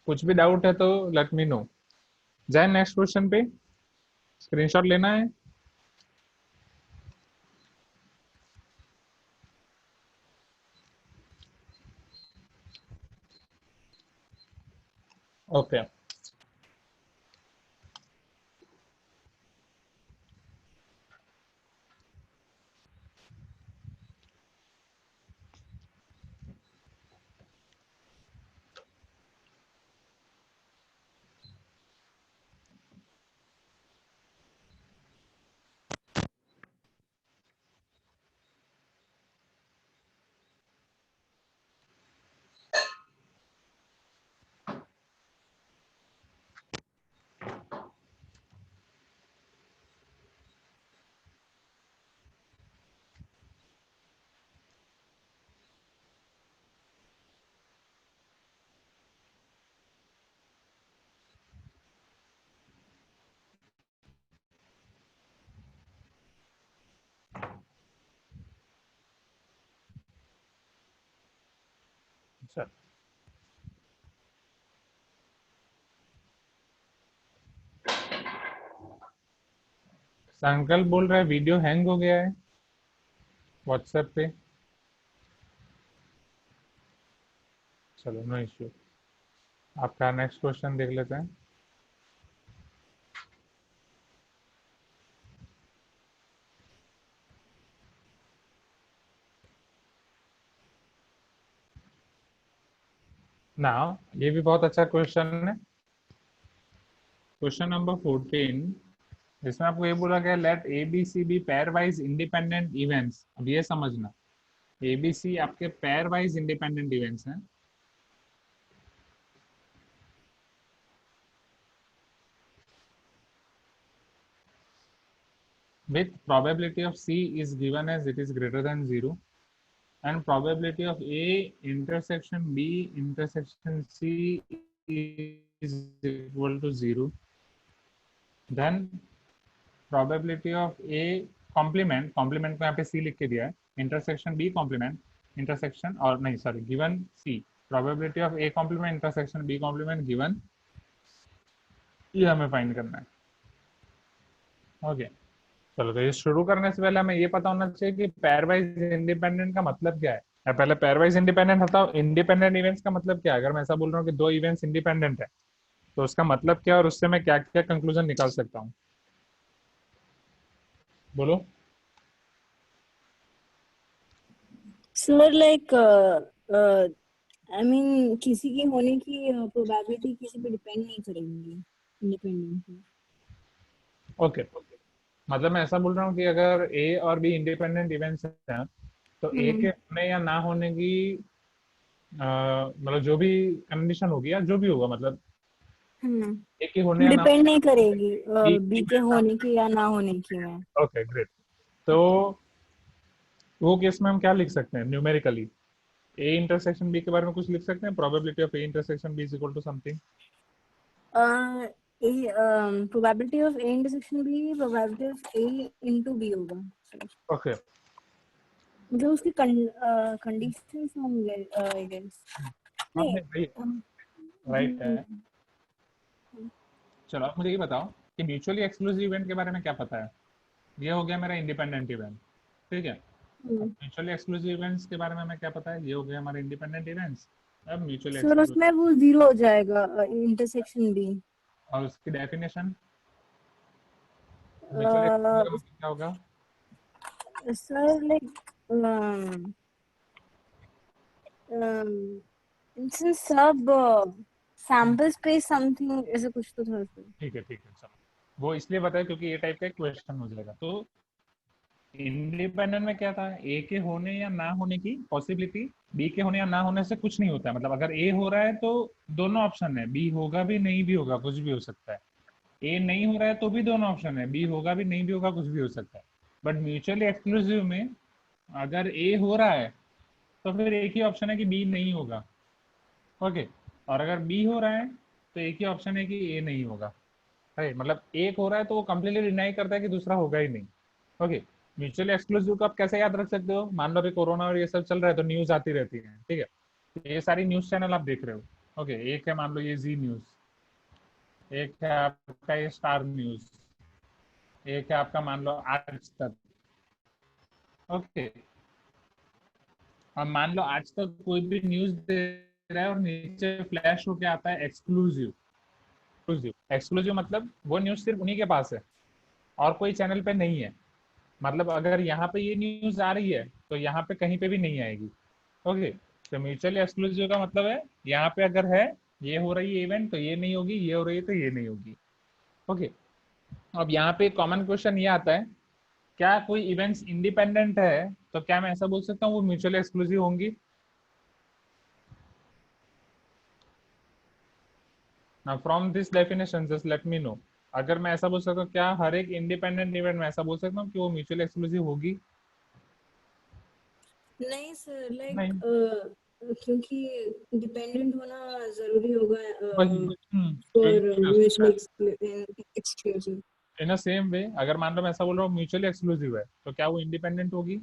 कुछ भी डाउट है तो लेट मी नो। जाए नेक्स्ट क्वेश्चन पे, स्क्रीनशॉट लेना है। ओके, चल संकल्प बोल रहा है वीडियो हैंग हो गया है व्हाट्सएप पे। चलो नो इश्यू, आपका नेक्स्ट क्वेश्चन देख लेते हैं। ना, ये भी बहुत अच्छा क्वेश्चन है। क्वेश्चन नंबर 14, इसमें आपको ये बोला गया let A B C B pairwise independent events. अब ये समझना, ए बी सी आपके पेयर वाइज इंडिपेंडेंट इवेंट्स हैं। With probability of C is given as it is greater than 0 and probability of A intersection B intersection C is equal to 0, then probability of A complement को यहाँ पे C लिख के दिया है, intersection B complement intersection, और नहीं sorry given C, probability of A complement intersection B complement given, ये हमें फाइंड करना है। ओके, चलो तो ये शुरू करने से पहले हमें ये पता होना चाहिए कि पेयर वाइज इंडिपेंडेंट का मतलब क्या है। अब पहले पेयरवाइज इंडिपेंडेंट हटाओ। इंडिपेंडेंट इवेंट्स का मतलब क्या है? अगर मैं ऐसा बोल रहा हूँ कि दो इवेंट्स इंडिपेंडेंट है तो उसका मतलब क्या है और उससे मैं क्या क्या कंक्लूजन निकाल सकता हूँ? बोलो। सर लाइक आई मीन किसी की होने की प्रोबेबिलिटी किसी पे डिपेंड नहीं करेंगी इंडिपेंडेंट। ओके, मतलब मैं ऐसा बोल रहा हूँ कि अगर ए और बी इंडिपेंडेंट इवेंट्स हैं तो ए के हम्म होने या ना होने की मतलब जो भी कंडीशन होगी या जो भी होगा, मतलब ए के होने या ना डिपेंड नहीं करेगी बी बी के होने की या ना होने की में। Okay great. तो वो केस में हम क्या लिख सकते हैं न्यूमेरिकली? ए इंटरसेक्शन बी के बारे में कुछ लिख सकते हैं? Probability of A intersection B is equal to something. A probability of A intersection B probability of A into B होगा। ओके, मतलब उसकी कंडीशंस होंगे आई गेस। नहीं आपने सही राइट है। चलो आप मुझे ये बताओ कि म्यूचुअली एक्सक्लूसिव इवेंट के बारे में क्या पता है? ये हो गया मेरा इंडिपेंडेंट इवेंट, ठीक है। म्यूचुअली एक्सक्लूसिव इवेंट्स के बारे में हमें क्या पता है? ये हो गया हमारे इंडिपेंडेंट इवेंट्स। अब म्यूचुअली सर एक्सक्लूसिव उसमें वो जीरो हो जाएगा इंटरसेक्शन बी। और उसकी डेफिनेशन म्यूचुअली एक्सक्लूसिव का मतलब क्या होगा? सर लाइक सब सैम्पल स्पेस समथिंग ऐसे कुछ तो था सर। ठीक है, ठीक है, चलो। वो इसलिए बताया क्योंकि ये टाइप का क्वेश्चन हो जाएगा। तो इंडिपेंडेंट में क्या था? ए के होने या ना होने की पॉसिबिलिटी बी के होने या ना होने से कुछ नहीं होता है। मतलब अगर ए हो रहा है तो दोनों ऑप्शन है, बी होगा भी नहीं भी होगा, कुछ भी हो सकता है। ए नहीं हो रहा है तो भी दोनों ऑप्शन है, बी होगा भी नहीं भी होगा, कुछ भी हो सकता है। बट म्यूचुअली एक्सक्लूसिव में अगर ए हो रहा है तो फिर एक ही ऑप्शन है कि बी नहीं होगा। ओके, और अगर बी हो रहा है तो एक ही ऑप्शन है कि ए नहीं होगा। राइट, मतलब एक हो रहा है तो वो कंप्लीटली डिनाई करता है कि दूसरा होगा ही नहीं। ओके, म्यूचुअली एक्सक्लूसिव को आप कैसे याद रख सकते हो? मान लो अभी कोरोना और ये सब चल रहा है तो न्यूज आती रहती है, ठीक है। तो ये सारी न्यूज चैनल आप देख रहे हो। ओके, एक है मान लो ये जी न्यूज, एक है आपका ये स्टार न्यूज, एक है आपका मान लो आज तक। ओके, अब मान लो आज तक कोई भी न्यूज दे रहा है और नीचे फ्लैश होके आता है एक्सक्लूसिव। एक्सक्लूसिव एक्सक्लूसिव मतलब वो न्यूज सिर्फ उन्हीं के पास है और कोई चैनल पे नहीं है। मतलब अगर यहाँ पे ये न्यूज आ रही है तो यहाँ पे कहीं पे भी नहीं आएगी। ओके, तो म्यूचुअली एक्सक्लूसिव का मतलब है यहाँ पे अगर है, ये हो रही है इवेंट तो ये नहीं होगी, ये हो रही है तो ये नहीं होगी। ओके, अब यहाँ पे कॉमन क्वेश्चन ये आता है, क्या कोई इवेंट्स इंडिपेंडेंट है तो क्या मैं ऐसा बोल सकता हूँ वो म्यूचुअली एक्सक्लूसिव होंगी? Now from this definition just let me no, अगर मैं ऐसा बोल सकता हूँ क्या हर एक इंडिपेंडेंट इवेंट में ऐसा बोल सकता हूँ कि वो म्यूचुअली एक्सक्लूसिव होगी? नहीं सर लाइक नहीं, क्योंकि डिपेंडेंट होना जरूरी होगा वही फॉर क्योंकि म्यूचुअली एक्सक्लूसिव। इन अ सेम वे अगर मान लो मैं ऐसा बोल रहा हूँ म्यूचुअली एक्सक्लूसिव है तो क्या वो इंडिपेंडेंट होगी?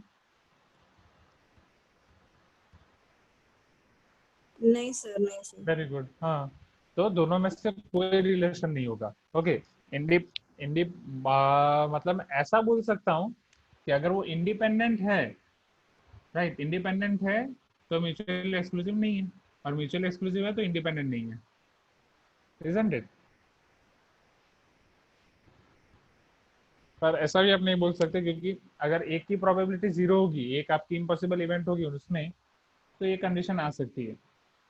नहीं सर नहीं सर। वेरी गुड, हाँ। तो दोनों में से कोई रिलेशन नहीं होगा। ओके, इंडी इंडी मतलब मैं ऐसा बोल सकता हूँ कि अगर वो इंडिपेंडेंट है, राइट, इंडिपेंडेंट है तो म्यूचुअली एक्सक्लूसिव नहीं है, और म्यूचुअली एक्सक्लूसिव है तो इंडिपेंडेंट नहीं है, इजंट इट? पर ऐसा भी आप नहीं बोल सकते क्योंकि अगर एक की प्रोबेबिलिटी जीरो होगी, एक आपकी इम्पॉसिबल इवेंट होगी उसमें, तो ये कंडीशन आ सकती है।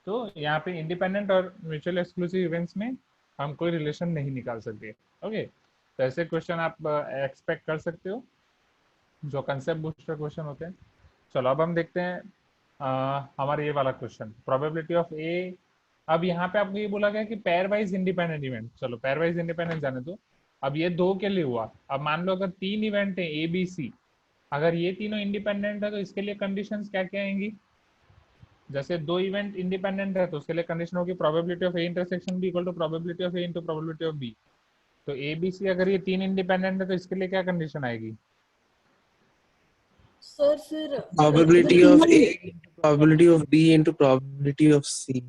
तो यहाँ पे इंडिपेंडेंट और म्यूचुअल एक्सक्लूसिव इवेंट्स में हम कोई रिलेशन नहीं निकाल सकते। ओके, तो ऐसे क्वेश्चन आप एक्सपेक्ट कर सकते हो जो कंसेप्ट बूस्टर क्वेश्चन होते हैं। चलो अब हम देखते हैं हमारा ये वाला क्वेश्चन, प्रोबेबिलिटी ऑफ ए। अब यहाँ पे आपको ये बोला गया कि पेयर वाइज इंडिपेंडेंट इवेंट, चलो पेयर वाइज इंडिपेंडेंट जाने दो। अब ये दो के लिए हुआ, अब मान लो अगर तीन इवेंट है ए बी सी, अगर ये तीनों इंडिपेंडेंट है तो इसके लिए कंडीशंस क्या क्या आएंगी? जैसे दो इवेंट इंडिपेंडेंट है तो उसके लिए कंडीशन होगी probability of A intersection B equal to probability of A into probability of B. तो ए बी सी अगर ये तीन इंडिपेंडेंट है तो इसके लिए क्या कंडीशन आएगी? सर फिर अगर Probability of तीनों A into probability of B into probability of C.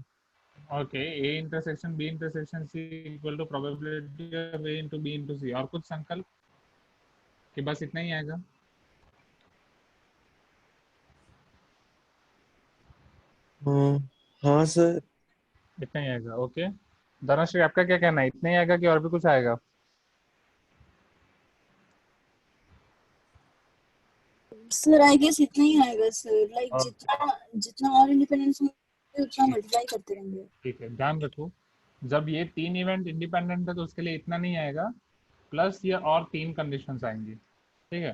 Okay, A intersection B intersection C equal to probability of A into B into C. और कुछ संकल्प कि बस इतना ही आएगा? हाँ सर। इतना ही आएगा। ओके, धनश्री आपका क्या कहना है, इतना ही आएगा कि और भी कुछ आएगा? सर आई गेस इतना ही आएगा सर, लाइक और जितना जितना और इंडिपेंडेंस होंगे उतना मल्टीप्लाई करते रहेंगे। ठीक है, ध्यान रखो, जब ये 3 इवेंट इंडिपेंडेंट है तो उसके लिए इतना नहीं आएगा, प्लस ये और 3 कंडीशंस आएंगी। ठीक है,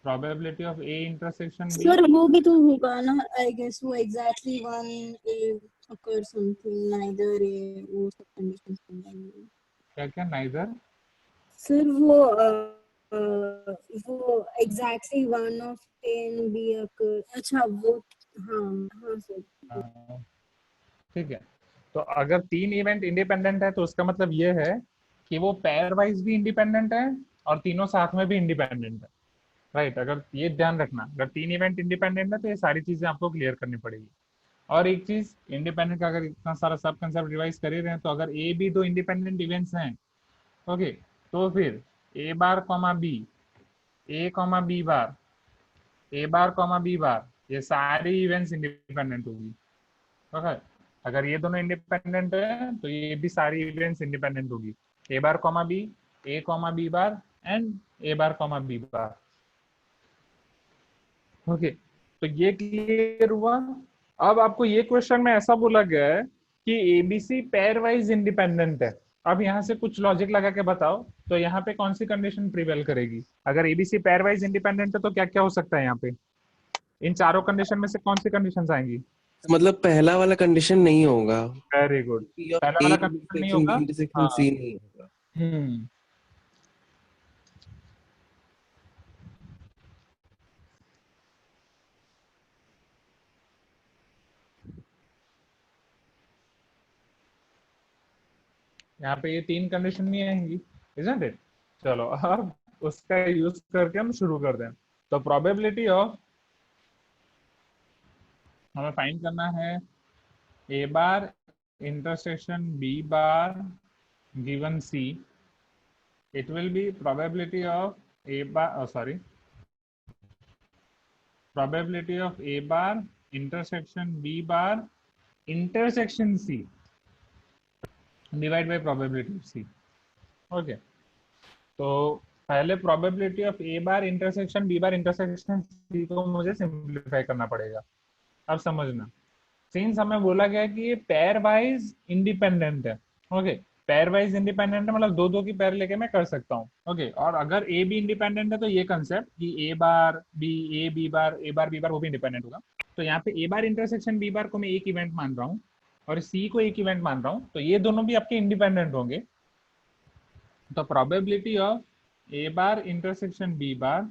probability of A intersection B. Sir वो भी तो होगा ना आई गेस, वो exactly one A occur something neither A, वो सब कंडीशंस बन जाएंगे। क्या क्या नाइदर? सर वो exactly one of ten B occur, अच्छा वो, हाँ हाँ सर। ठीक है, तो अगर 3 इवेंट इंडिपेंडेंट है तो उसका मतलब ये है कि वो पेयर वाइज भी इंडिपेंडेंट है और तीनों साथ में भी इंडिपेंडेंट है। राइट, अगर ये ध्यान रखना, अगर 3 इवेंट इंडिपेंडेंट है तो ये सारी चीजें आपको क्लियर करनी पड़ेगी। और एक चीज, इंडिपेंडेंट का अगर इतना सारा सब कंसेप्ट रिवाइज कर ही रहे हैं, तो अगर ए बी दो इंडिपेंडेंट इवेंट्स हैं, ओके, तो फिर ए bar comma B, A comma B bar, A bar comma B bar, ये सारी इवेंट्स इंडिपेंडेंट होगी। ओके, अगर ये दोनों इंडिपेंडेंट है तो ये भी सारी इवेंट्स इंडिपेंडेंट होगी, A bar comma B, A comma B bar and A bar comma B bar. Okay, तो ये क्लियर हुआ। अब आपको ये क्वेश्चन में ऐसा बोला गया है कि एबीसी पेयर वाइज इंडिपेंडेंट है। अब यहाँ से कुछ लॉजिक लगा के बताओ, तो यहाँ पे कौन सी कंडीशन प्रिवेल करेगी? अगर एबीसी पेयर वाइज इंडिपेंडेंट है तो क्या क्या हो सकता है यहाँ पे? इन चारों कंडीशन में से कौन सी कंडीशन आएंगी? मतलब पहला वाला कंडीशन नहीं होगा, वेरी गुड, P of पहला A वाला कंडीशन नहीं intersection होगा। B intersection हाँ, C नहीं होगा। हम्म, यहाँ पे ये 3 कंडीशन नहीं आएंगी, इजंट इट? चलो अब उसका यूज करके हम शुरू कर दें। तो प्रोबेबिलिटी ऑफ, हमें फाइंड करना है A bar intersection B bar given C, it will be probability of a bar, sorry, probability of a bar intersection b bar intersection c divide by probability of c। Okay, तो पहले probability of A bar intersection B bar intersection C को मुझे simplify करना पड़ेगा। अब समझना, since हमें बोला गया कि ये पेयर वाइज इंडिपेंडेंट है, ओके, पेयर वाइज इंडिपेंडेंट है मतलब दो दो की पेयर लेके मैं कर सकता हूँ। ओके, और अगर ए भी इंडिपेंडेंट है तो ये कंसेप्ट कि A bar B, A B bar, A bar B bar वो भी इंडिपेंडेंट होगा। तो यहाँ पे ए बार इंटरसेक्शन बी बार को मैं एक इवेंट मान रहा हूँ और सी को एक इवेंट मान रहा हूँ, तो ये दोनों भी आपके इंडिपेंडेंट होंगे। तो probability of A bar intersection B bar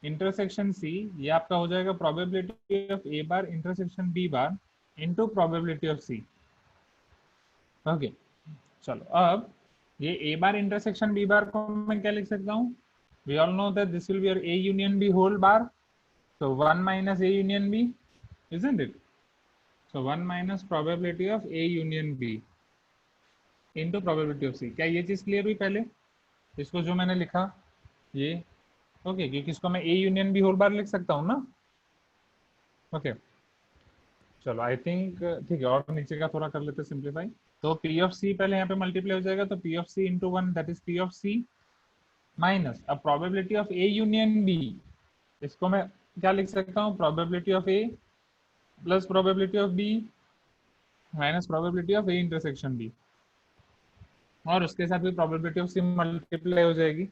intersection C, ये आपका हो जाएगा probability of A bar intersection B bar into probability of C. Okay, चलो अब ये ए बार इंटरसेक्शन बी बार को मैं क्या लिख सकता हूँ? We all know that this will be A union B whole bar, so 1 minus a union b, isn't it? So 1 minus probability of a union b into probability of c। क्या ये चीज clear हुई? पहले इसको जो मैंने लिखा ये, ओके, क्योंकि इसको मैं a union b whole bar लिख सकता हूँ ना। ओके, चलो आई थिंक ठीक है, और नीचे का थोड़ा कर लेते सिंप्लीफाई। तो p ऑफ c पहले यहाँ पे मल्टीप्लाई हो जाएगा, तो p of c into 1 that is p of c minus, अब probability of a union b, इसको मैं क्या लिख सकता हूँ? Probability of a plus probability of b minus probability of A intersection b, और उसके साथ भी प्रोबेबिलिटी ऑफ c मल्टीप्लाई हो जाएगी।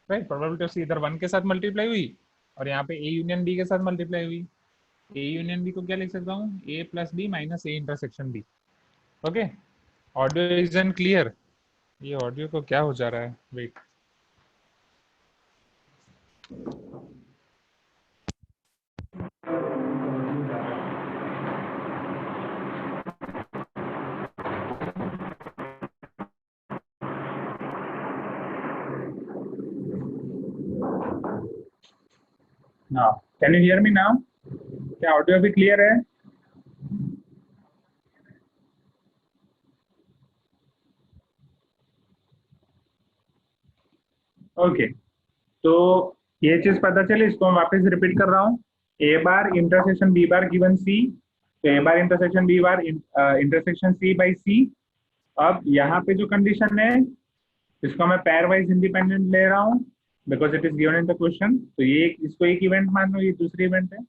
राइट, प्रोबेबिलिटी ऑफ c इधर 1 के साथ मल्टीप्लाई हुई और यहाँ पे a यूनियन b के साथ मल्टीप्लाई हुई। a यूनियन b को क्या लिख सकता हूँ? a plus b minus A intersection b। Okay, audio is an clear? ये ऑडियो को क्या हो जा रहा है? Wait, now can you hear me now? क्या ऑडियो भी क्लियर है? ओके, तो ये चीज पता चली, इसको मैं वापस रिपीट कर रहा हूँ। A bar intersection B bar given C तो A bar intersection B bar intersection C by C. अब यहाँ पे जो कंडीशन है इसको मैं पेयर वाइज इंडिपेंडेंट ले रहा हूँ because it is given in the question. तो ये इसको एक इवेंट मान लो, ये दूसरी इवेंट है,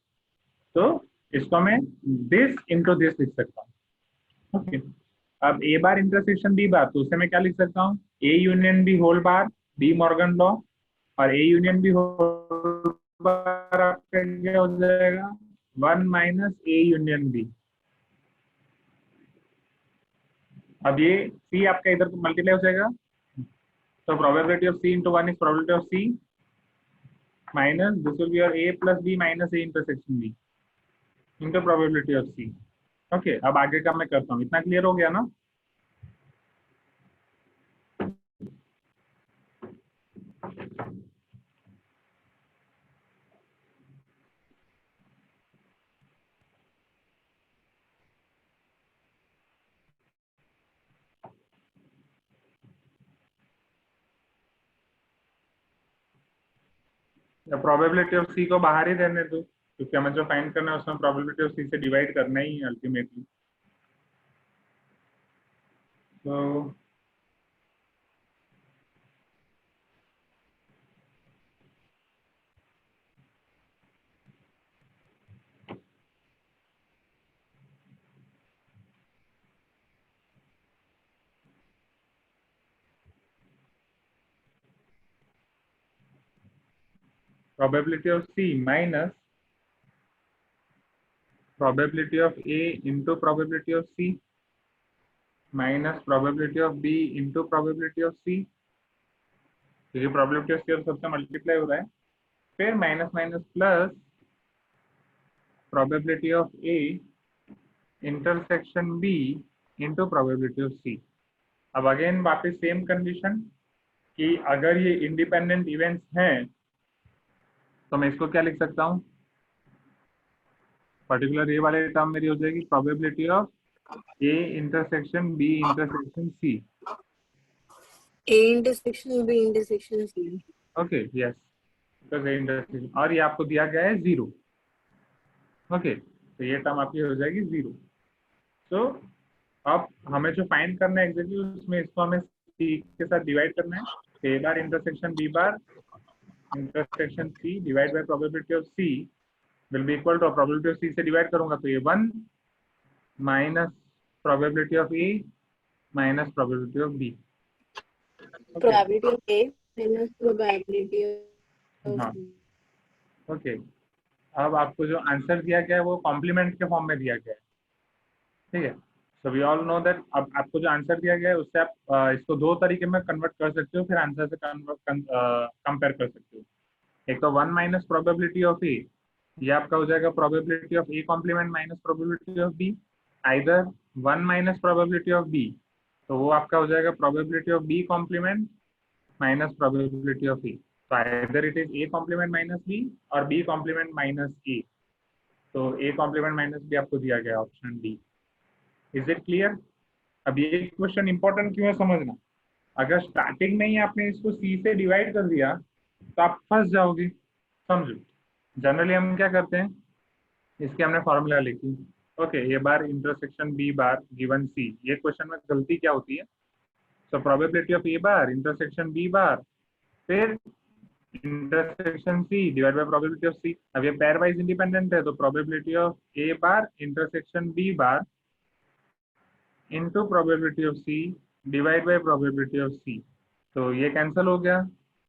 तो इसको मैं दिस इंटू दिस लिख सकता हूँ। ओके, अब ए बार इंटरसेक्शन बी बार, तो उसे मैं क्या लिख सकता हूँ, A union B whole bar, de Morgan law, और A union B whole bar आपका क्या हो जाएगा, 1 माइनस ए यूनियन बी। अब ये सी आपका इधर मल्टीप्लाई हो जाएगा, तो probability of C into 1 is probability of C minus this will be your A plus B minus A intersection B into probability of C. Okay, अब आगे का मैं करता हूँ। इतना क्लियर हो गया ना? प्रोबेबिलिटी ऑफ सी को बाहर ही रहने दो, क्योंकि हमें जो फाइंड करना है उसमें प्रोबेबिलिटी ऑफ सी से डिवाइड करना ही है अल्टीमेटली। तो probability of C minus probability of A into probability of C minus probability of B into probability of C, क्योंकि प्रोबेबिलिटी ऑफ सी और सबसे मल्टीप्लाई हो रहा है, फिर minus minus plus probability of A intersection B into probability of C. अब again वापस same condition कि अगर ये इंडिपेंडेंट इवेंट्स हैं तो मैं इसको क्या लिख सकता हूँ, पर्टिकुलर ये वाले टर्म मेरी हो जाएगी probability of A intersection B intersection C. A intersection B intersection C. Okay yes, because A intersection, और ये आपको दिया गया है 0। ओके, तो ये टर्म आपकी हो जाएगी 0। तो अब हमें जो फाइंड करना है एग्जैक्टली उसमें इसको हमें सी के साथ डिवाइड करना है। A bar intersection B bar intersection C divide by probability of C will be equal to, probability of C से डिवाइड करूंगा तो ये 1 minus probability of A minus probability of B. Probability of A minus probability of हाँ B. Okay, अब आपको जो answer दिया गया है वो कॉम्प्लीमेंट के फॉर्म में दिया गया है, ठीक है। So we all know that अब आपको जो आंसर दिया गया है उससे आप इसको दो तरीके में कन्वर्ट कर सकते हो, फिर आंसर से कंपेयर कर सकते हो। एक तो 1 माइनस प्रोबेबिलिटी ऑफ ए, ये आपका हो जाएगा probability of A complement minus probability of B, either 1 minus probability of B, तो वो आपका हो जाएगा probability of B complement minus probability of A. तो either it is A complement minus B और बी कॉम्प्लीमेंट माइनस ए। तो A complement minus B आपको दिया गया option D. Is it clear? अब ये क्वेश्चन इंपॉर्टेंट क्यों है समझना, अगर स्टार्टिंग में ही आपने इसको सी से डिवाइड कर दिया तो आप फंस जाओगे। समझो, जनरली हम क्या करते हैं, इसके हमने फॉर्मूला लिखी, okay, A bar intersection B bar given C. ये क्वेश्चन में गलती क्या होती है, so probability of A bar intersection B bar फिर intersection C divide by probability of C. अब ये पेयर वाइज इंडिपेंडेंट है तो probability of A bar intersection B bar into probability of C divide by probability of C. तो ये cancel हो गया।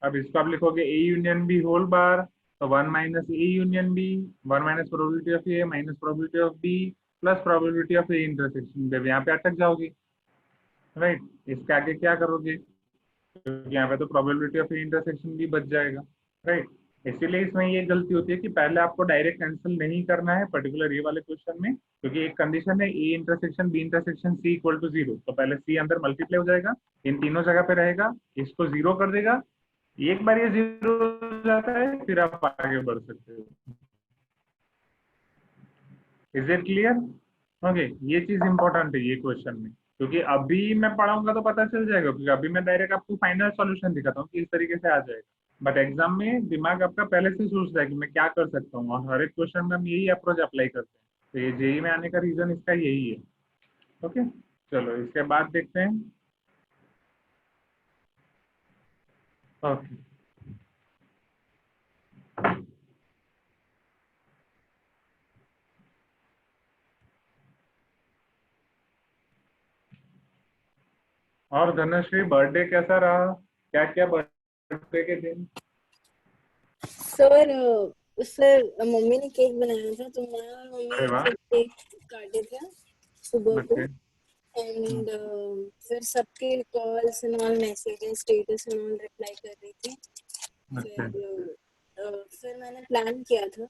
अब इसको आप लिखोगे A union B whole bar, तो 1 minus A union B, 1 minus probability of A minus probability of B plus probability of A intersection B. यहाँ पे अटक जाओगे, राइट। इसके आगे क्या करोगे, क्योंकि यहाँ पे तो probability of A intersection B बच जाएगा, राइट। इसीलिए इसमें ये गलती होती है कि पहले आपको डायरेक्ट कैंसिल नहीं करना है पर्टिकुलर ये वाले क्वेश्चन में, क्योंकि एक कंडीशन है A intersection B intersection C equal to 0, तो पहले सी अंदर मल्टीप्लाई हो जाएगा, इन तीनों जगह पे रहेगा, इसको 0 कर देगा। एक बार ये 0 हो जाता है फिर आप आगे बढ़ सकते हो। Is it clear? ओके, ये चीज इंपॉर्टेंट है ये क्वेश्चन में, क्योंकि अभी मैं पढ़ाऊंगा तो पता चल जाएगा, क्योंकि अभी मैं डायरेक्ट आपको फाइनल सॉल्यूशन दिखाता हूँ कि इस तरीके से आ जाएगा, बट एग्जाम में दिमाग आपका पहले से सोचता है कि मैं क्या कर सकता हूँ, और हर एक क्वेश्चन में हम यही अप्रोच अप्लाई करते हैं। तो ये जेई में आने का रीजन इसका यही है। ओके, चलो इसके बाद देखते हैं। ओके, और धनश्री बर्थडे कैसा रहा? क्या क्या बर्थडे के दिन? सर सर मम्मी ने केक बनाया था, तो मैं और अरे मम्मी वाह। फिर केक काटे थे सुबह को। ओके। एंड फिर सबके calls and all, messages, status and all reply कर रही थी। ओके। फिर मैंने प्लान किया था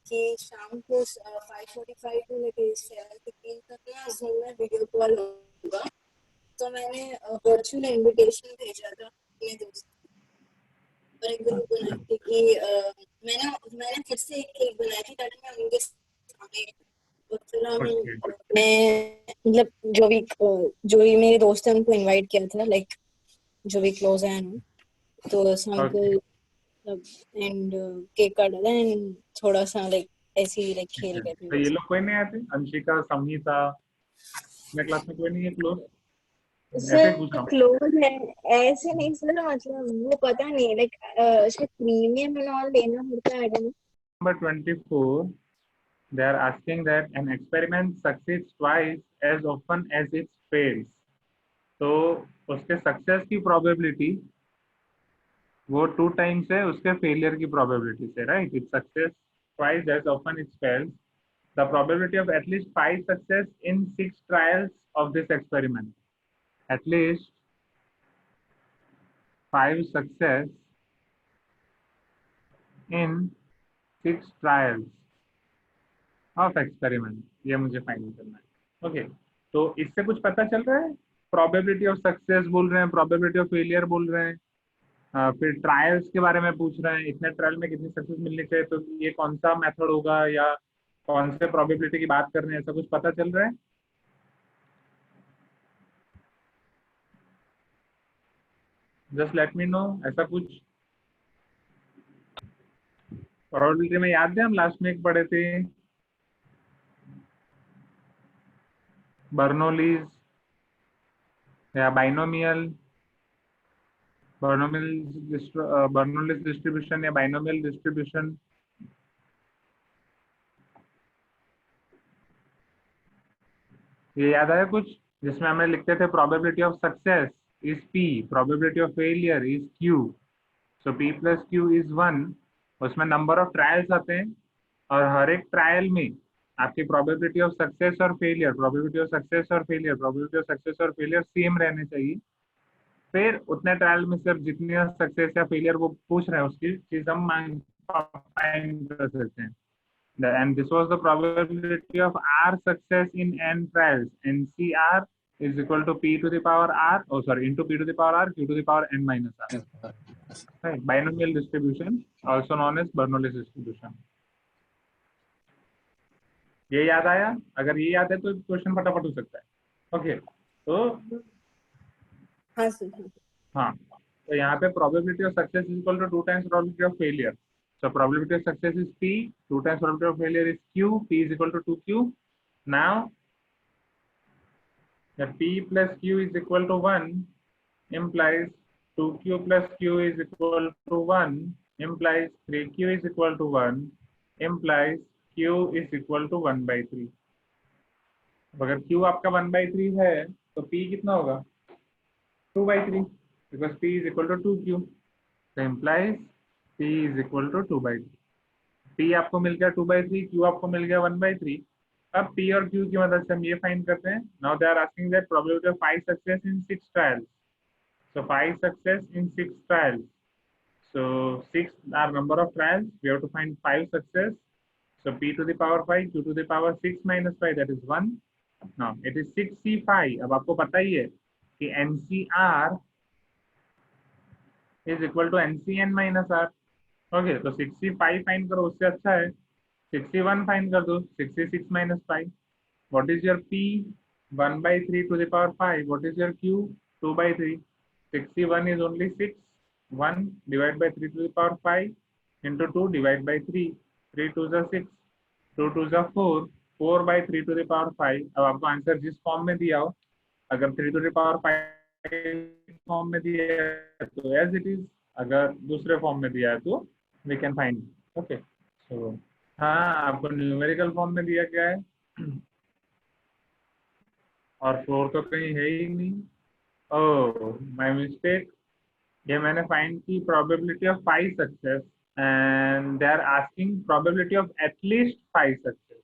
कि शाम को 5:45 टू लेके 7:15 तक ना Zoom में वीडियो कॉल होगा। तो मैंने वर्चुअल इनविटेशन भेजा था अपने दोस्त और एक ग्रुप बनाया थी कि मैंने फिर से एक केक बनाई थी ताकि मैं उनके सामने, और फिर ओके। मैं मतलब जो भी मेरे दोस्त हैं उनको इनवाइट किया था, लाइक जो भी क्लोज हैं हम, तो ओके। सैंपल सब एंड केक काटा था एंड थोड़ा सा लाइक ऐसे ही लाइक ठीक खेल है, गए थे तो ये बस। लोग कोई नहीं आए थे? अंशिका, संगीता, अपने क्लास में कोई नहीं है क्लोज? ऐसे ही पूछ सर रहा हूँ। क्लोज है ऐसे नहीं सर, मतलब वो पता नहीं लाइक शायद प्रीमियम एंड ऑल लेना पड़ता है। Number 24, they are asking that an experiment succeeds twice as often as it fails. तो उसके सक्सेस की प्रोबेबिलिटी वो 2 टाइम्स है उसके फेलियर की प्रोबेबिलिटी से, right? It success twice as often it fails. The probability of at least 5 success in 6 trials of this experiment. At least 5 success in 6 trials of experiment. ये मुझे final करना है। Okay, तो इससे कुछ पता चल रहा है? प्रोबेबिलिटी ऑफ सक्सेस बोल रहे हैं, प्रोबेबिलिटी ऑफ फेलियर बोल रहे हैं, फिर ट्रायल्स के बारे में पूछ रहे हैं, इतने ट्रायल में कितनी सक्सेस मिलनी चाहिए, तो ये कौन सा मेथड होगा या कौन से प्रोबेबिलिटी की बात कर रहे हैं, ऐसा कुछ पता चल रहा है? जस्ट लेट मी नो, ऐसा कुछ प्रोबेबिलिटी में याद है हम लास्ट में एक पढ़े थे, बर्नौलीज या बाइनोमियल, बर्नौलीज डिस्ट्रीब्यूशन या बाइनोमियल डिस्ट्रीब्यूशन। ये याद आया कुछ? जिसमें हमें लिखते थे probability of success is P, probability of failure is Q, so P plus Q is 1। उसमें नंबर ऑफ ट्रायल्स आते हैं और हर एक ट्रायल में आपकी प्रोबेबिलिटी ऑफ सक्सेस और फेलियर, प्रोबेबिलिटी ऑफ सक्सेस और फेलियर, प्रोबेबिलिटी ऑफ सक्सेस और फेलियर सेम रहने चाहिए। फिर उतने ट्रायल में सिर्फ जितनी सक्सेस या फेलियर वो पूछ रहे हैं उसकी चीज हम फाइंड कर सकते हैं। And this was the probability of R success in n trials. NCR is equal to P to the power R, oh sorry, into P to the power R, Q to the power n minus R. Right? Binomial distribution, also known as Bernoulli distribution. ये याद आया? अगर ये याद है तो question फटाफट हो सकता है। ओके, तो हाँ सर। हाँ, तो यहाँ पे probability of success is equal to 2 times probability of failure. So probability of success is P, 2 times probability of failure is Q, P is equal to 2Q. Now, the P plus Q is equal to 1 implies 2Q plus Q is equal to 1 implies 3Q is equal to 1 implies Q is equal to 1 by 3. अगर Q आपका 1 by 3 है तो P कितना होगा? 2 by 3, because P is equal to 2Q. So implies P is equal to 2 by 3. P आपको मिल गया 2 by 3, Q आपको मिल गया 1 by 3. अब P और Q की मदद से हम ये फाइंड करते हैं. Now they are asking that probability of 5 success in 6 trials. So 5 success in 6 trials. So 6 are number of trials. We have to find 5 success. So P to the power 5, Q to the power 6 minus 5, that is 1. Now it is 6C5. अब आपको पता ही है कि NCR is equal to NCN minus R. Okay, तो 65 find करो, उससे अच्छा है 61 फाइंड कर दो, 66 minus 5. What is your P? 1 by 3 to the power 5. What is your Q? 2 by 3. 61 is only 6. 1 divided by 3 to the power 5 into 2 divided by 3. 3 2s are 6. 2 2s are 4. 4/3⁵ अब आपको answer जिस form में दिया हो, अगर 3⁵ form में दिया है तो एज इट इज, अगर दूसरे फॉर्म में दिया है तो वी कैन फाइंड। ओके, सो हाँ, आपको न्यूमेरिकल फॉर्म में दिया गया है और 4 तो कहीं है ही नहीं। ओह माय मिस्टेक, ये मैंने फाइंड की probability of 5 success and they are asking probability of at least 5 success.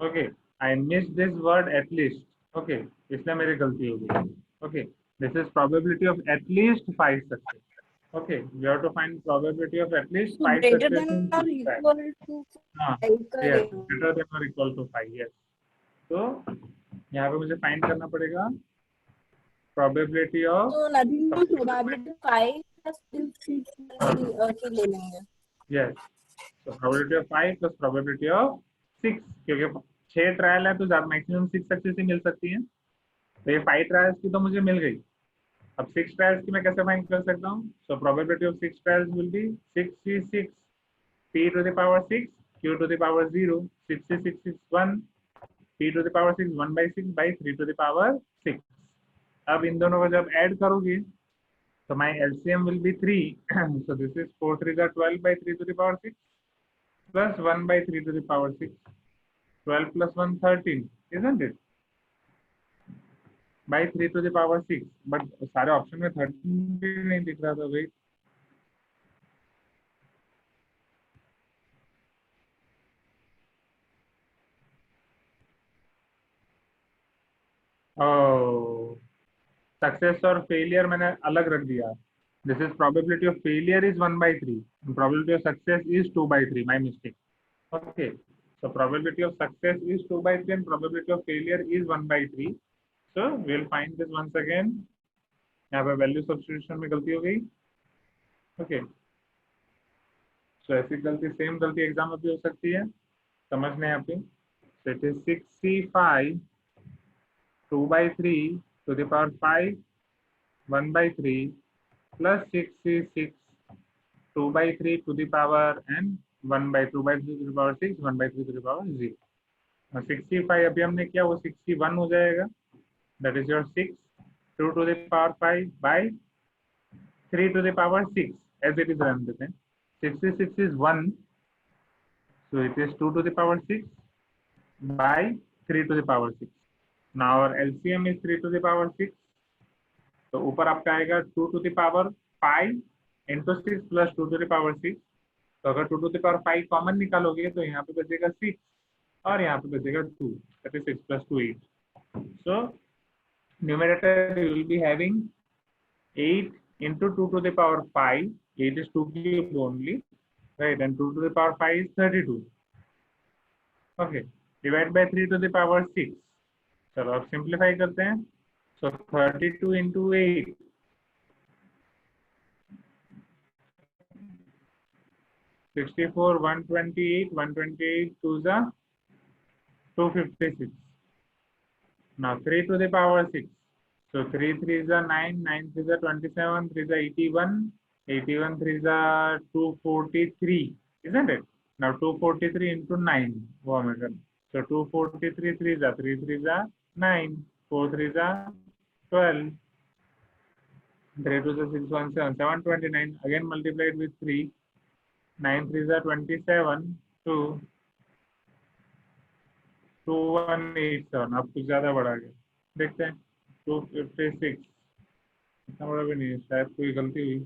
Okay, I missed this word at least. Okay, इसलिए मेरी गलती हो गई। Okay, this is probability of at least 5 success. Okay, we have to find probability of at least So 5 greater success than in or 6 trials. equal to हाँ, 5 का yes, देना। greater than or equal to 5. Yes. तो यहाँ पे मुझे find करना पड़ेगा probability of So nothing but probability 5 plus 6 की ले लेंगे। yes. So probability of 5 plus probability of 6, क्योंकि 6 ट्रायल है तो मैक्सिमम 6 सक्सेस ही मिल सकती हैं, तो ये 5 ट्रायल्स की तो मुझे मिल गई। अब 6 ट्रायल्स की मैं कैसे फाइंड कर सकता हूँ? सो probability of 6 trials will be 6 p to the power 6 q to the power 0, 6 is 1, p to the power 6 1/6 by 3 to the power 6। अब इन दोनों को जब ऐड करोगे तो my LCM will be 3 so this is 4 3 12 by 3 to the power 6 plus 1 by 3 to the power 6, 12 plus 1 13, isn't it? By 3 to the power 6, but सारे option में 13 भी नहीं दिख रहा था भाई। ओह, सक्सेस और फेलियर मैंने अलग रख दिया। This is probability of failure is 1/3, probability of success is 2/3, my mistake. Okay, so probability of success is 2/3 and probability of failure is 1/3, so we'll find this once again। यहाँ पे value substitution में गलती हो गई। Okay, सो ऐसी गलती, same गलती exam में भी हो सकती है, समझने यहाँ पे। So it is 65 2/3 to the power 5 1/3 plus 66 2/3 to the power and 2/3 to the power 6 1/3 to the power 0। 65 अभी हमने किया, वो 61 हो जाएगा, that is your 6, 2 to the power 5 by 3 to the power 6 as it is run देते हैं। 66 is 1, so it is 2 to the power 6 by 3 to the power 6। now our LCM is 3 to the power 6, तो ऊपर आपका आएगा 2 to the power 5 into 6 plus 2 to the power 6। तो अगर 2 to the power 5 common निकालोगे तो यहाँ पे बचेगा 6 और यहाँ पे बचेगा 2, that is 6 plus 2 8। so numerator you will be having 8 into 2 to the power 5, 8 is 2 cube only, right, and 2 to the power 5 is 32। okay, divide by 3 to the power 6। चलो अब सिंप्लीफाई करते हैं। so 32 into 8, 64 128 128 to the 256। now 3 to the power 6, so 3 3 is a 9, 9 3 is a 27, 3 is a 81, 81 3 is a 243, isn't it? now 243 into 9 वो हमें करना, so 243 3 is a 3 3 is a 9, 4 3 is a 12, 3 2 is a 6 1 7, 729 again multiplied with 3, 9 3 is a 27, 2 2187। अब कुछ ज्यादा बढ़ा गया, देखते हैं। 256, इतना बड़ा भी नहीं है, शायद कोई गलती हुई।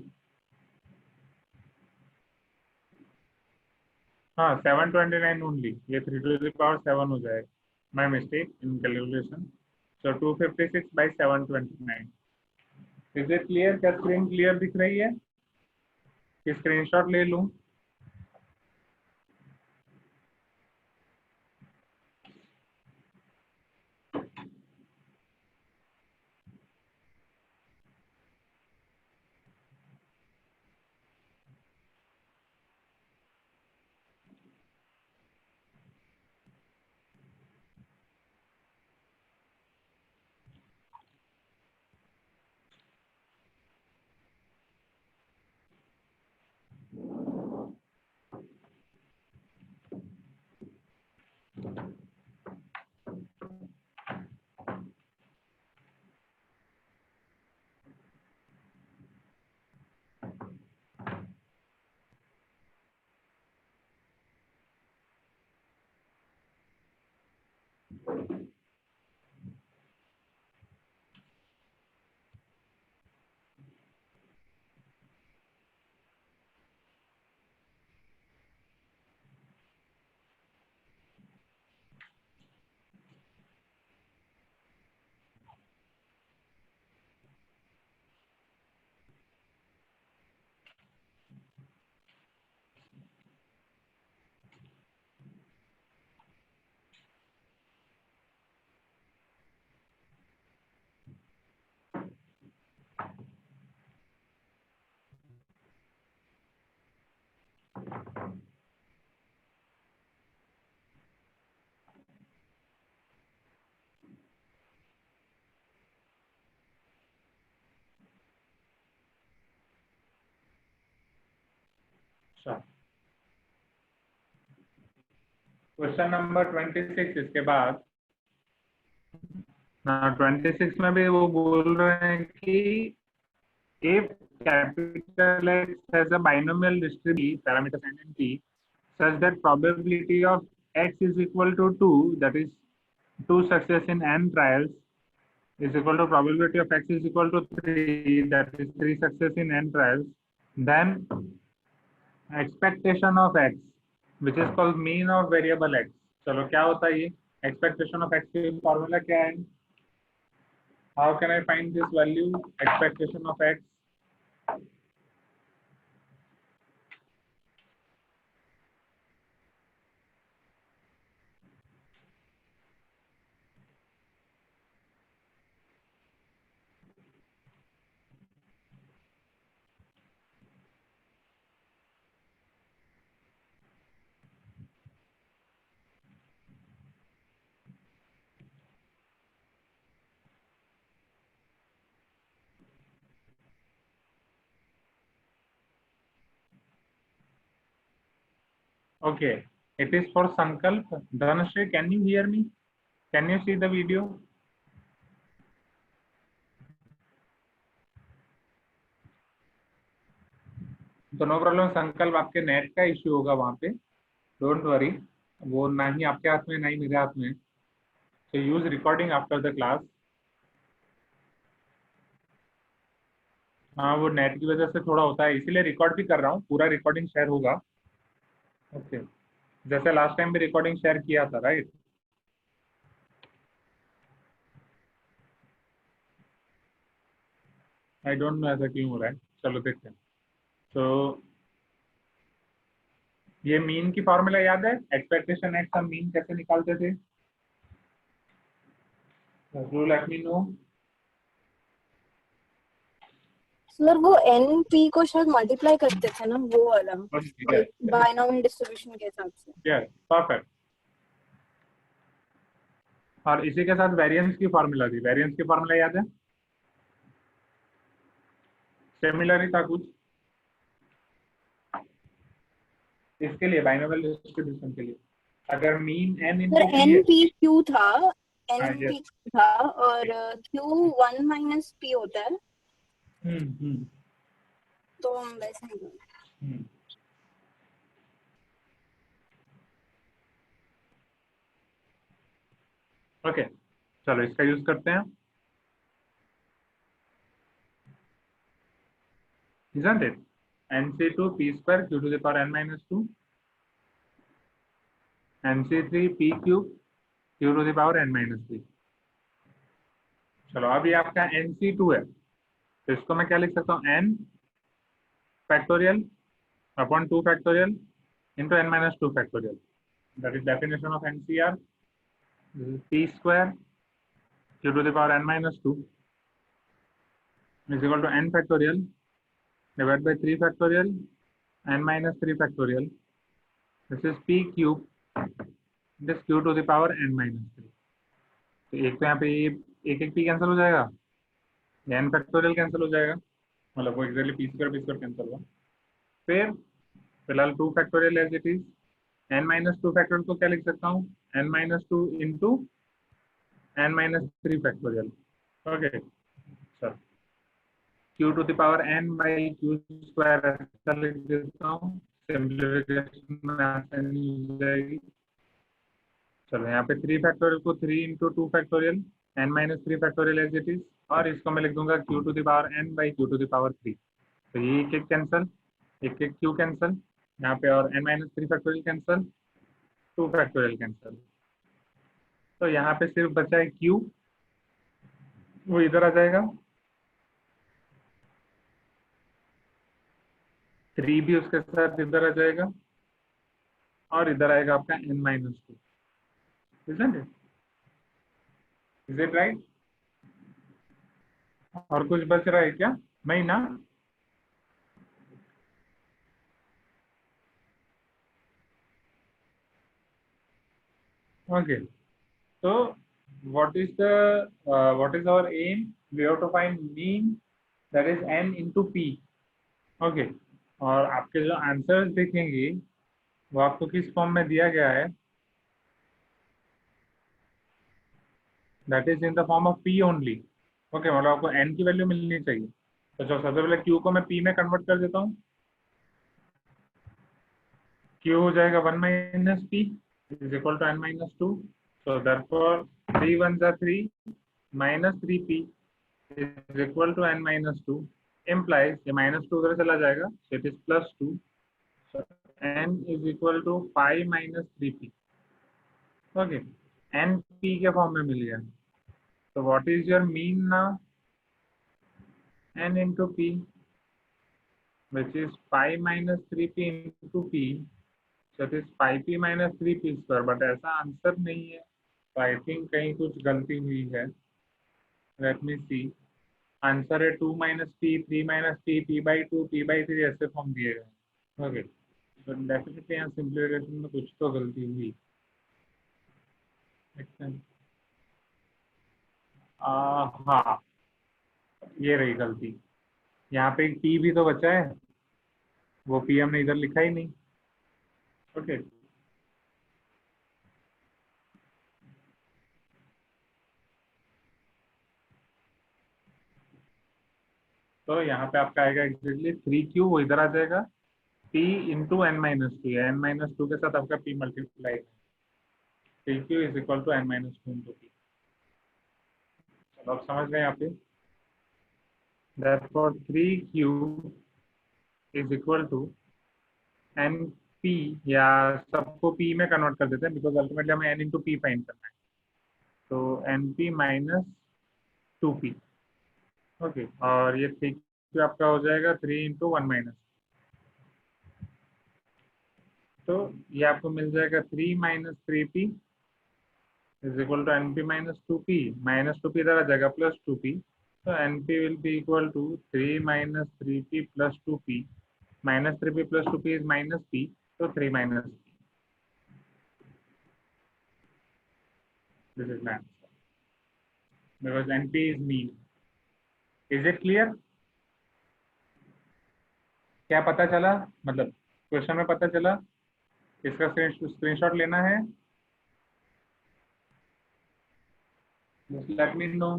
हाँ 729 ओनली, ये 3 to the power 7 हो जाएगा, my mistake in calculation. So 256 by 729। Is it clear? क्या स्क्रीन क्लियर दिख रही है? स्क्रीनशॉट ले लूं? क्वेश्चन नंबर 26 इसके बाद 26 में भी वो बोल रहे हैं कि if capital X has a binomial distribution parameters n and p such that probability of x is equal to 2, that is 2 success in n trials, is equal to probability of x is equal to 3, that is 3 success in n trials, then expectation of x, which is called mean of variable x. चलो क्या होता है ये expectation of x की formula क्या है? How can I find this value expectation of x? Okay, it is for Sankalp. Dhanashree, can you hear me? Can you see the video? तो no problem संकल्प, आपके नेट का issue होगा वहां पे, डोंट वरी, वो ना ही आपके हाथ में ना ही मेरे हाथ में. So use recording after the class. हाँ, वो नेट की वजह से थोड़ा होता है, इसीलिए रिकॉर्ड भी कर रहा हूँ, पूरा रिकॉर्डिंग शेयर होगा. ओके, जैसे लास्ट टाइम भी रिकॉर्डिंग शेयर किया था, राइट? आई डोंट नो ऐसा क्यों हो रहा है, चलो देखते हैं. तो ये मीन की फॉर्मूला याद है? एक्सपेक्टेशन एक्स हम मीन कैसे निकालते थे? Do let me no. Sir वो एनपी को शायद मल्टीप्लाई करते थे ना, वो वाला बायनॉमियल डिस्ट्रीब्यूशन के हिसाब से. Yes, perfect. और इसी के साथ वेरिएंस की फॉर्मूला थी. वेरिएंस की फॉर्मूला याद है? सिमिलर ही था कुछ इसके लिए, बाइनोमियल डिस्ट्रीब्यूशन के लिए. अगर mean n sir NP Q था, yes. एनपी था, और क्यू 1 माइनस पी होता है. तो हम वैसे ही. ओके, चलो इसका यूज करते हैं. Isn't it? nc2 p square q to the power n minus 2, nc3 p cube q to the power n minus 3. चलो, अब ये आपका nc2 है, तो इसको मैं क्या लिख सकता हूँ? n factorial upon 2 factorial into n minus 2 factorial. That is definition of NCR. p square q to the power n minus 2 is equal to n factorial divided by 3 factorial n minus 3 factorial. This is p cube, this q to the power n minus 3. तो एक तो यहाँ पे एक p cancel हो जाएगा, n factorial cancel हो जाएगा, मतलब वो एक्जेक्टली p स्क्वायर कैंसिल होगा. फिर फिलहाल 2 factorial as it is. n minus 2 factorial को क्या लिख सकता हूँ? n minus 2 into n minus 3 factorial. Okay, sir q to the power n by q square ऐसा लिख देता हूँ, सिंप्लीफिकेशन में आसानी हो जाएगी. चलो यहाँ पे 3 फैक्टोरियल को 3 into 2 factorial n minus 3 factorial as it is, और इसको मैं लिख दूंगा q to the power n by q to the power 3। तो ये एक एक कैंसल, एक एक q कैंसल यहाँ पे, और n minus 3 factorial cancel, 2 factorial cancel. तो यहाँ पे सिर्फ बचा है q, वो इधर आ जाएगा, 3 भी उसके साथ इधर आ जाएगा, और इधर आएगा आपका n minus 2। isn't it? Is it right? और कुछ बच रहा है क्या? नहीं ना? Okay. So what is our aim? We have to find mean, that is n into p. Okay. और आपके जो आंसर्स देखेंगे वो आपको किस फॉर्म में दिया गया है? That is in the form of p only. Okay, मतलब आपको n की वैल्यू मिलनी चाहिए। तो चलो सबसे पहले q को मैं p में कन्वर्ट कर देता हूँ। q हो जाएगा 1 minus p is equal to n minus 2. So therefore 3 1s are 3 minus 3p is equal to n minus 2, implies ये minus 2 उधर चला जाएगा, so it is plus 2. So n is equal to 5 minus 3p. Okay, n p के form में मिल गया। So what is your mean now? n into p, which is 5 minus 3p into p. So it is 5p minus 3p square, but ऐसा answer नहीं है, तो I think कहीं कुछ गलती हुई है। लेट मी सी, आंसर है 2 minus P, 3 minus P, P by 2, P by 3 ऐसे फॉर्म दिए गए। ओके, तो डेफिनेटली यहाँ सिंप्लीफिकेशन में कुछ तो गलती हुई। हाँ, ये रही गलती। यहाँ पे एक पी भी तो बचा है, वो पी हमने इधर लिखा ही नहीं। ओके, तो यहाँ पे आपका आएगा एग्जैक्टली 3q, वो इधर आ जाएगा, p into n minus two, n minus 2 के साथ आपका p multiply, 3q is equal to n minus 2 into p। चलो आप समझ गए यहाँ पे। Therefore 3q is equal to np, या सबको p में कन्वर्ट कर देते हैं बिकॉज अल्टीमेटली हमें n इंटू p फाइंड करना है। तो np माइनस 2p। ओके, और ये 3q आपका हो जाएगा 3 इंटू 1 माइनस, तो ये आपको मिल जाएगा 3 minus 3p is equal to np minus 2p, minus 2p इधर आ जाएगा प्लस 2p, तो np will be equal to 3 minus 3p plus 2p, minus 3p plus 2p is minus p, so 3 minus p. This is my answer because np is mean. Is it clear? क्या पता चला, मतलब question में पता चला? इसका screenshot लेना है, just let me know.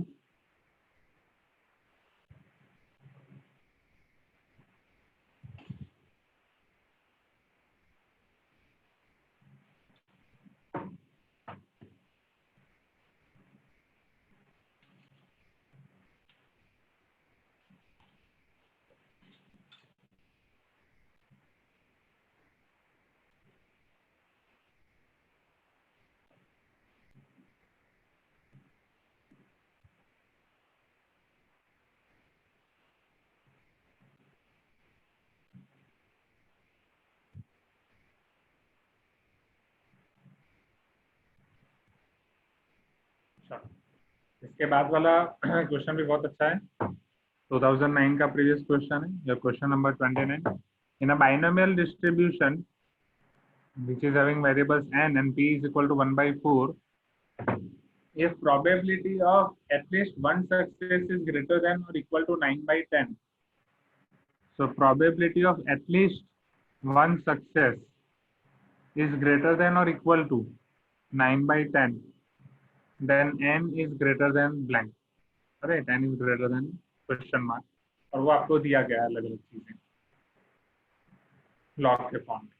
इसके बाद वाला क्वेश्चन भी बहुत अच्छा है, 2009 का प्रीवियस क्वेश्चन है, या question number 29। In a binomial distribution which is having variables n and p is equal to 1 by 4, if probability of at least one success is greater than or equal to 9 by 10, so probability of at least one success is greater than or equal to 9 by 10, then n is greater than blank, right? n is greater than question mark, और वो आपको दिया गया है अलग अलग चीजें log के फॉर्म में।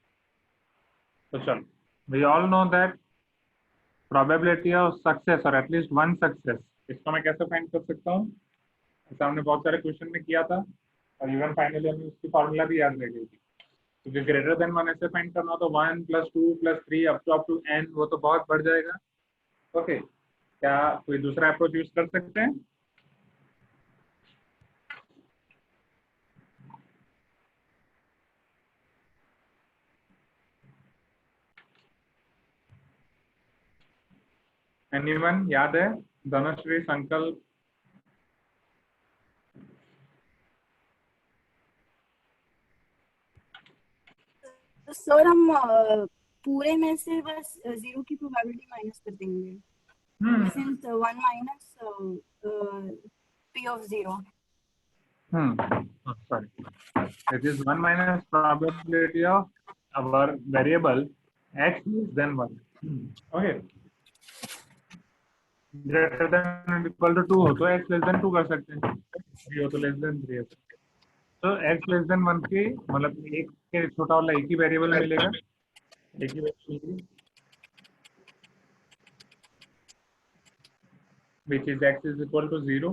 तो चलो, we all know that probability of success और एटलीस्ट वन सक्सेस, इसको मैं कैसे फाइंड कर सकता हूँ? ऐसा हमने बहुत सारे क्वेश्चन में किया था और इवन फाइनली हमें उसकी फॉर्मूला भी याद रह गई थी। क्योंकि ग्रेटर देन वन ऐसे फाइंड करना तो 1 + 2 + 3 अप टू n, वो तो बहुत बढ़ जाएगा। ओके, क्या कोई दूसरा अप्रोच यूज कर सकते हैं? एनीवन याद है? धनुश्री, संकल्प? तो सर हम पूरे में से बस 0 की प्रोबेबिलिटी माइनस कर देंगे, since 1 minus p of 0. Sorry, it is 1 minus probability of our variable x less than 1. Okay, greater than or equal to 2 हो तो x less than 2 कर सकते हैं, 3 हो तो less than 3 है। तो x less than 1 के मतलब एक के छोटा वाला एक ही वेरिएबल मिलेगा, एक ही वेरिएबल मिलेगी, which is x is equal to 0।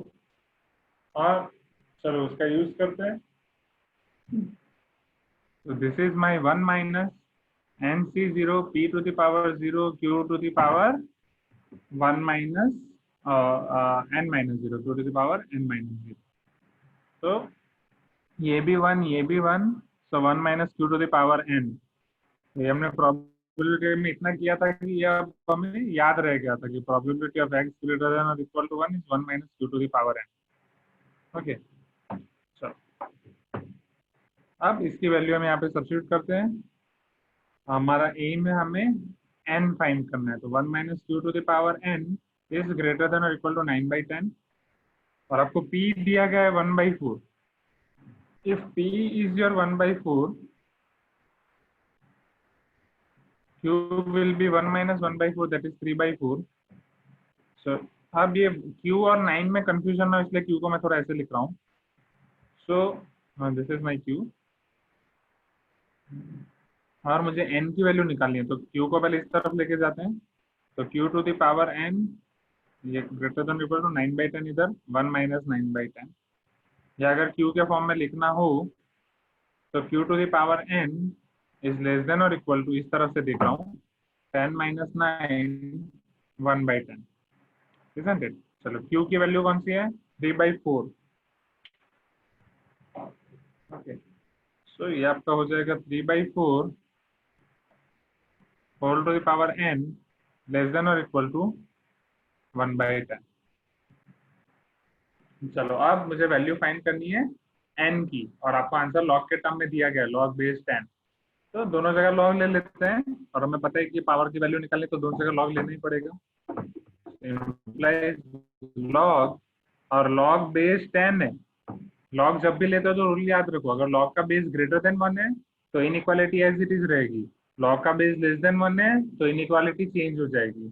और चलो उसका यूज करते हैं। So this is my 1 minus nc0 p to the power 0 q to the power 1 minus n minus 0 q to the power n minus 0। तो ये भी 1, ये भी 1, so 1 minus q to the power n। ये हमने probability में इतना किया था कि ये अब हमें याद रह गया था कि probability of x greater than और equal to 1 is 1 minus q to the power n। Okay, चलो अब इसकी वैल्यू हम यहाँ पे सब्स्टिट्यूट करते हैं। हमारा एम है हमें n फाइंड करना है, तो 1 minus q to the power n is greater than और इक्वल टू 9/10 और आपको p दिया गया है 1/4। If p is your 1/4, q will be 1 minus 1/4, that is 3/4। so अब ये q और 9 में कंफ्यूजन है, इसलिए q को मैं थोड़ा ऐसे लिख रहा हूँ। So this is my q और मुझे n की वैल्यू निकालनी है, तो q को पहले इस तरफ लेके जाते हैं, तो q to the power n ये ग्रेटर देन इक्वल टू 9/10, इधर 1 minus 9/10। या अगर q के फॉर्म में लिखना हो तो q to the power n is less than और इक्वल टू, इस तरफ से देख रहा हूँ, 10 minus 9 1/10, isn't it? चलो q की वैल्यू कौन सी है? 3/4। ओके, सो ये आपका हो जाएगा 3/4 whole to the power n less than और इक्वल टू 1/10। चलो अब मुझे वैल्यू फाइंड करनी है n की, और आपको आंसर लॉग के टर्म में दिया गया है, लॉग बेस 10। तो दोनों जगह लॉग ले लेते हैं और हमें पता है कि पावर की वैल्यू निकालनी तो दोनों जगह लॉग लेना ही पड़ेगा। लॉग और लॉग बेस 10 है। लॉग जब भी लेते हो तो रूल याद रखो, अगर लॉग का बेस ग्रेटर देन 1 है तो इनइक्वालिटी एज इट इज रहेगी, लॉग का बेस लेस देन 1 है तो इनइक्वालिटी चेंज हो जाएगी।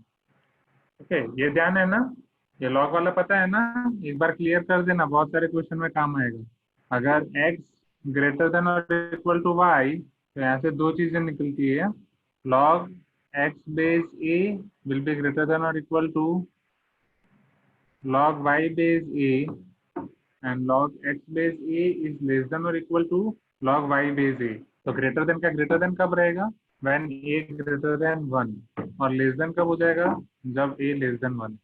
ओके, ये ध्यान है ना? ये लॉग वाला पता है ना? एक बार क्लियर कर देना, बहुत सारे क्वेश्चन में काम आएगा। अगर x ग्रेटर देन और इक्वल टू y, तो यहाँ से दो चीजें निकलती है, log x base a will be greater than और equal to log y base a, and log x base a is less than और equal to log y base a। तो ग्रेटर देन का ग्रेटर देन कब रहेगा? when a greater than 1, और less than कब हो जाएगा? जब a लेस देन 1।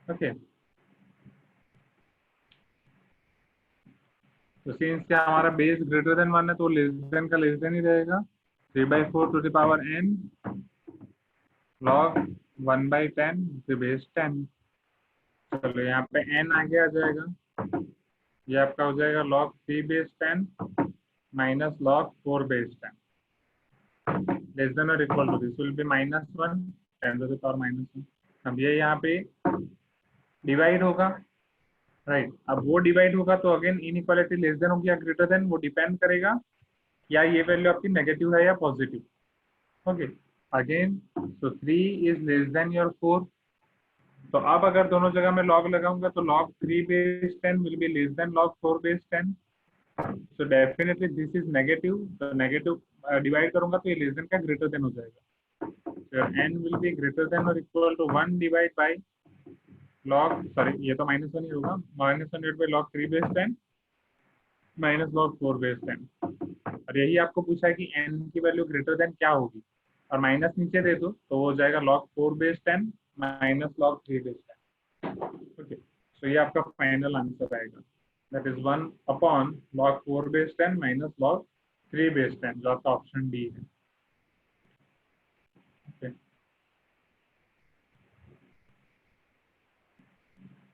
ओके, तो सिंस क्या हमारा बेस ग्रेटर देन 1 है तो लेस देन का लेस देन ही रहेगा। 3/4 to the power n log 1/10 base 10। चलो यहाँ पे n आगे आ जाएगा, ये आपका हो जाएगा log 3 base 10 minus log 4 base 10 less than और equal to, this will be -1 10 to the power -1। अब ये यहाँ पे डिवाइड होगा, राइट। अब वो डिवाइड होगा तो अगेन इनइक्वालिटी लेस देन होगी या ग्रेटर देन, वो डिपेंड करेगा या ये वैल्यू आपकी नेगेटिव है या positive. Okay, again so 3 is less then your 4। तो अब अगर दोनों जगह में लॉग लगाऊंगा तो log 3 base 10 will be less than log 4 base 10। So definitely this is negative, तो नेगेटिव डिवाइड करूंगा तो ये लेस देन का ग्रेटर देन हो जाएगा। So your n will be greater than or equal to 1 divided by log, sorry ये तो -1 ही होगा, -1 divided by log 3 base 10 minus log 4 base 10। और यही आपको पूछा है कि n की वैल्यू ग्रेटर देन क्या होगी, और माइनस नीचे दे दो तो वो हो जाएगा log 4 base 10 minus log 3 base 10। Okay, so ये आपका फाइनल आंसर आएगा, that is 1 upon log 4 base 10 minus log 3 base 10, जो आपका ऑप्शन डी है। Okay,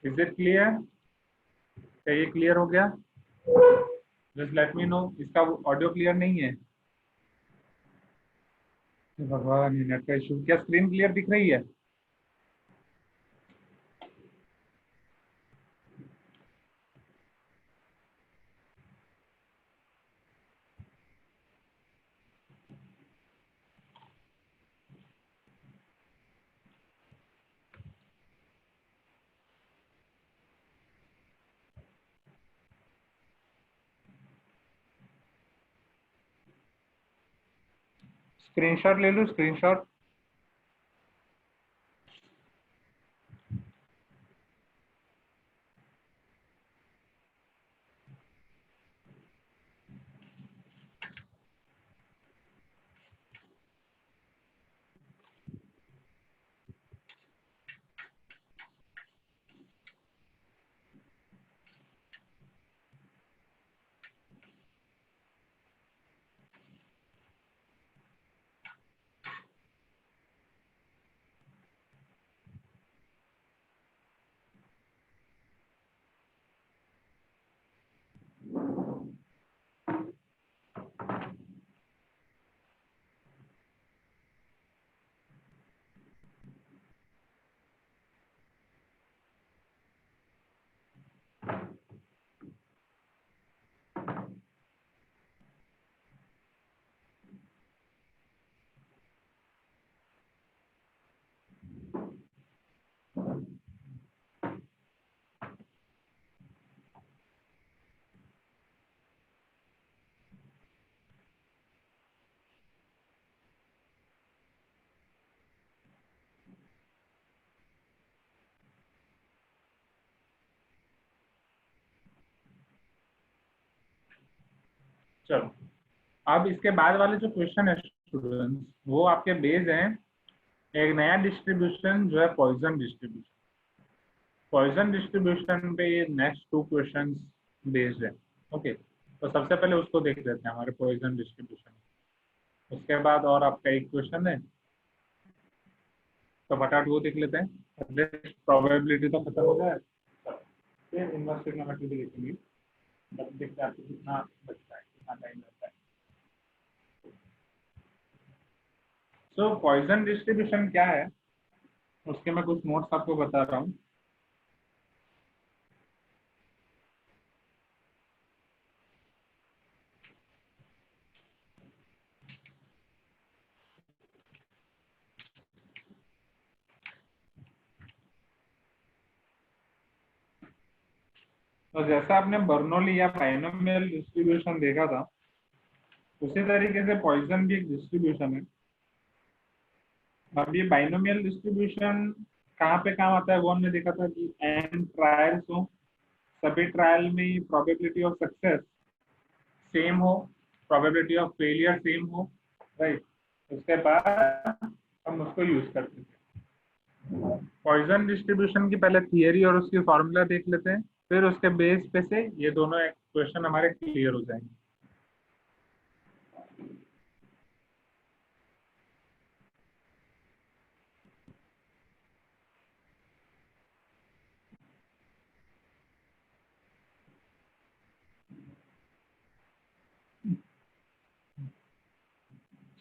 is it clear? क्या ये क्लियर हो गया? Just let me know. इसका ऑडियो क्लियर नहीं है? भगवान, ये नेट का इशू। क्या स्क्रीन क्लियर दिख रही है? स्क्रीनशॉट ले लो, स्क्रीनशॉट। चलो, अब इसके बाद वाले जो क्वेश्चन है स्टूडेंट्स, वो आपके बेस्ड हैं एक नया डिस्ट्रीब्यूशन जो है पॉइजन डिस्ट्रीब्यूशन। पॉइजन डिस्ट्रीब्यूशन पे ये नेक्स्ट 2 क्वेश्चंस बेस्ड है। ओके, तो सबसे पहले उसको देख लेते हैं, हमारे पॉइजन डिस्ट्रीब्यूशन। उसके बाद और आपका एक क्वेश्चन है, तो फटाफट वो देख लेते हैं। प्रोबेबिलिटी तो खत्म हो गया, फिर इनवर्स ट्रिग्नोमेट्री भी देखेंगे, तब देखते हैं आपको कितना बचता है, कितना टाइम लगता है। सो पॉइजन डिस्ट्रीब्यूशन क्या है, उसके मैं कुछ नोट्स आपको बता रहा हूँ। तो जैसा आपने बर्नौली या बाइनोमियल डिस्ट्रीब्यूशन देखा था, उसी तरीके से पॉइजन भी एक डिस्ट्रीब्यूशन है। अब ये बाइनोमियल डिस्ट्रीब्यूशन कहाँ पे काम आता है, वो हमने देखा था कि एन ट्रायल्स हो, सभी ट्रायल में प्रोबेबिलिटी ऑफ सक्सेस सेम हो, प्रोबेबिलिटी ऑफ फेलियर सेम हो, राइट। उसके बाद हम उसको यूज करते थे। पॉइजन डिस्ट्रीब्यूशन की पहले थियरी और उसकी फॉर्मूला देख लेते हैं, फिर उसके बेस पे से ये दोनों क्वेश्चन हमारे क्लियर हो जाएंगे।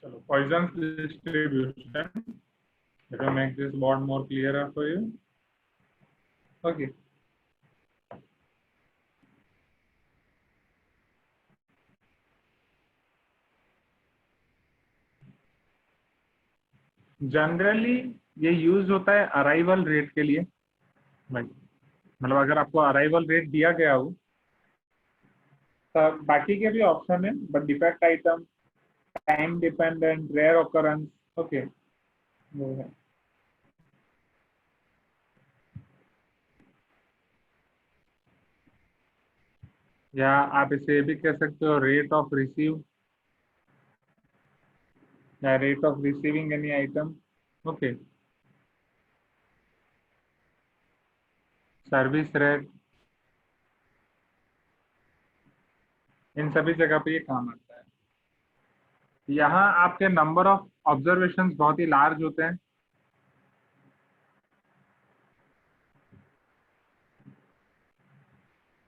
चलो, Poisson distribution, let me make this board more clearer for you. Okay. Generally ये यूज होता है अराइवल रेट के लिए, मतलब अगर आपको अराइवल रेट दिया गया हो, तब बाकी के भी ऑप्शन है, but defect item, time dependent, rare occurrence, okay, वो है। या आप इसे भी कह सकते हो रेट ऑफ रिसीव या rate of receiving any item. Okay, service rate, इन सभी जगह पे ये काम आता है। यहाँ आपके नंबर ऑफ ऑब्जर्वेशंस बहुत ही लार्ज होते हैं